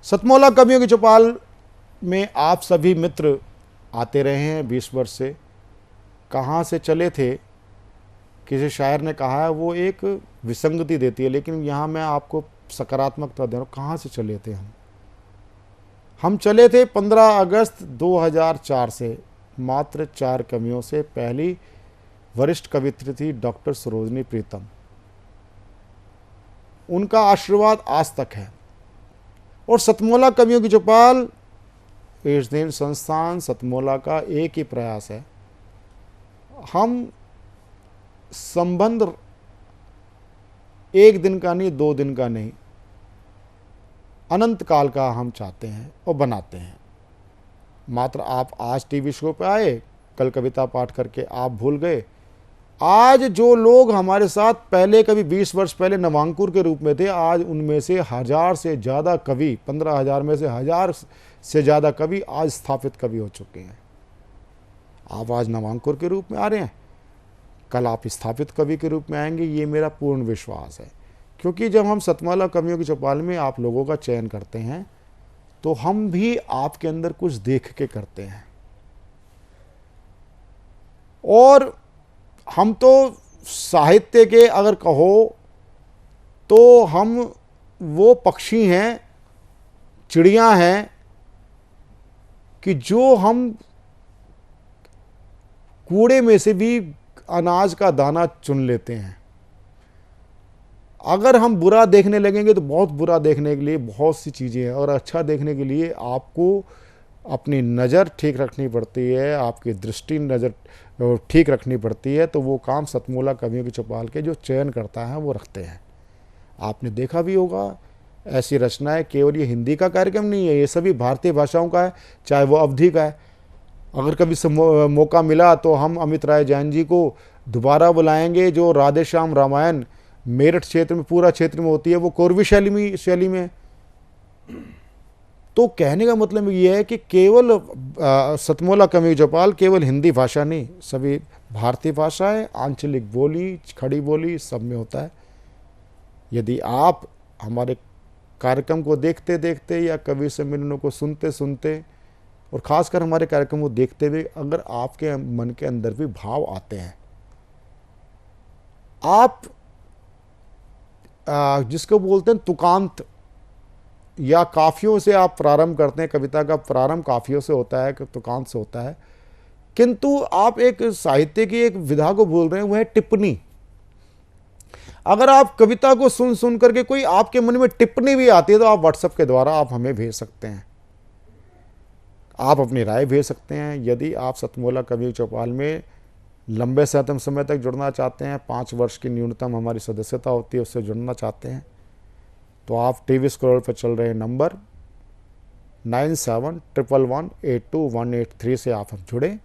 सतमौला कवियों की चौपाल में आप सभी मित्र आते रहे हैं 20 वर्ष से। कहाँ से चले थे, किसी शायर ने कहा है, वो एक विसंगति देती है, लेकिन यहाँ मैं आपको सकारात्मकता दे रहा हूँ। कहाँ से चले थे हम चले थे 15 अगस्त 2004 से मात्र 4 कवियों से। पहली वरिष्ठ कवित्री थी डॉक्टर सरोजनी प्रीतम, उनका आशीर्वाद आज तक है। और सतमौला कवियों की चौपाल एशदेन संस्थान सतमौला का एक ही प्रयास है, हम संबंध 1 दिन का नहीं, 2 दिन का नहीं, अनंत काल का हम चाहते हैं और बनाते हैं। मात्र आप आज टीवी शो पे आए, कल कविता पाठ करके आप भूल गए। आज जो लोग हमारे साथ पहले कभी 20 वर्ष पहले नवांकुर के रूप में थे, आज उनमें से 1000 से ज़्यादा कवि, 15,000 में से 1000 से ज़्यादा कवि आज स्थापित कवि हो चुके हैं। आप आज नवांकुर के रूप में आ रहे हैं, कल आप स्थापित कवि के रूप में आएंगे, ये मेरा पूर्ण विश्वास है। क्योंकि जब हम सतमाला कवियों की चौपाल में आप लोगों का चयन करते हैं तो हम भी आपके अंदर कुछ देख के करते हैं। और हम तो साहित्य के अगर कहो तो हम वो पक्षी हैं, चिड़ियां हैं कि जो हम कूड़े में से भी अनाज का दाना चुन लेते हैं। अगर हम बुरा देखने लगेंगे तो बहुत बुरा देखने के लिए बहुत सी चीज़ें हैं, और अच्छा देखने के लिए आपको अपनी नज़र ठीक रखनी पड़ती है, आपकी दृष्टि नज़र ठीक रखनी पड़ती है। तो वो काम सतमोला कवियों की चौपाल के जो चयन करता है वो रखते हैं। आपने देखा भी होगा ऐसी रचनाएं, केवल ये हिंदी का कार्यक्रम नहीं है, ये सभी भारतीय भाषाओं का है, चाहे वो अवधि का है। अगर कभी मौका मिला तो हम अमित राय जैन जी को दोबारा बुलाएंगे। जो राधे श्याम रामायण मेरठ क्षेत्र में, पूरा क्षेत्र में होती है, वो कोरवी शैली में। तो कहने का मतलब ये है कि केवल सतमोला कवियों की चौपाल केवल हिंदी भाषा नहीं, सभी भारतीय भाषाएं, आंचलिक बोली, खड़ी बोली सब में होता है। यदि आप हमारे कार्यक्रम को देखते देखते या कवि सम्मेलनों को सुनते सुनते और ख़ासकर हमारे कार्यक्रम को देखते हुए अगर आपके मन के अंदर भी भाव आते हैं, आप जिसको बोलते हैं तुकांत या काफियों से आप प्रारंभ करते हैं। कविता का प्रारंभ काफियों से होता है, तुकांत से होता है, किंतु आप एक साहित्य की एक विधा को बोल रहे हैं, वह है टिप्पणी। अगर आप कविता को सुन सुन करके कोई आपके मन में टिप्पणी भी आती है तो आप व्हाट्सएप के द्वारा आप हमें भेज सकते हैं, आप अपनी राय भेज सकते हैं। यदि आप सतमोला कवियों की चौपाल में लंबे समय तक जुड़ना चाहते हैं, 5 वर्ष की न्यूनतम हमारी सदस्यता होती है, उससे जुड़ना चाहते हैं, तो आप टीवी स्क्रॉल पर चल रहे नंबर 9711182183 से आप हम जुड़ें।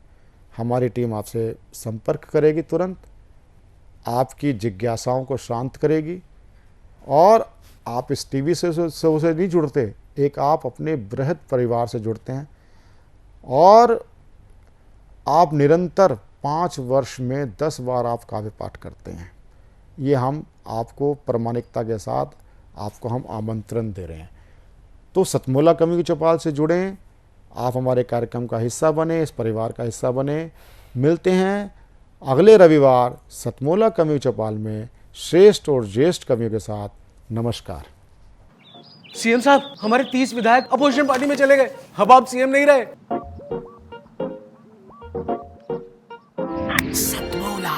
हमारी टीम आपसे संपर्क करेगी, तुरंत आपकी जिज्ञासाओं को शांत करेगी। और आप इस टीवी से उसे नहीं जुड़ते, एक आप अपने बृहद परिवार से जुड़ते हैं और आप निरंतर 5 वर्ष में 10 बार आप काव्य पाठ करते हैं। ये हम आपको प्रामाणिकता के साथ आपको हम आमंत्रण दे रहे हैं। तो सतमोला कवियों की चौपाल से जुड़ें, आप हमारे कार्यक्रम का हिस्सा बने, इस परिवार का हिस्सा बने। मिलते हैं अगले रविवार सतमोला कवियों की चौपाल में श्रेष्ठ और ज्येष्ठ कवियों के साथ। नमस्कार। सीएम साहब, हमारे 30 विधायक अपोजिशन पार्टी में चले गए, अब आप सीएम नहीं रहे। सतमोला।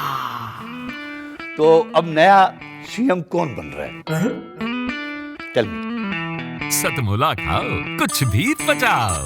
तो अब नया सीएम कौन बन रहा है? चल सतमोला खाओ, कुछ भी पचाओ।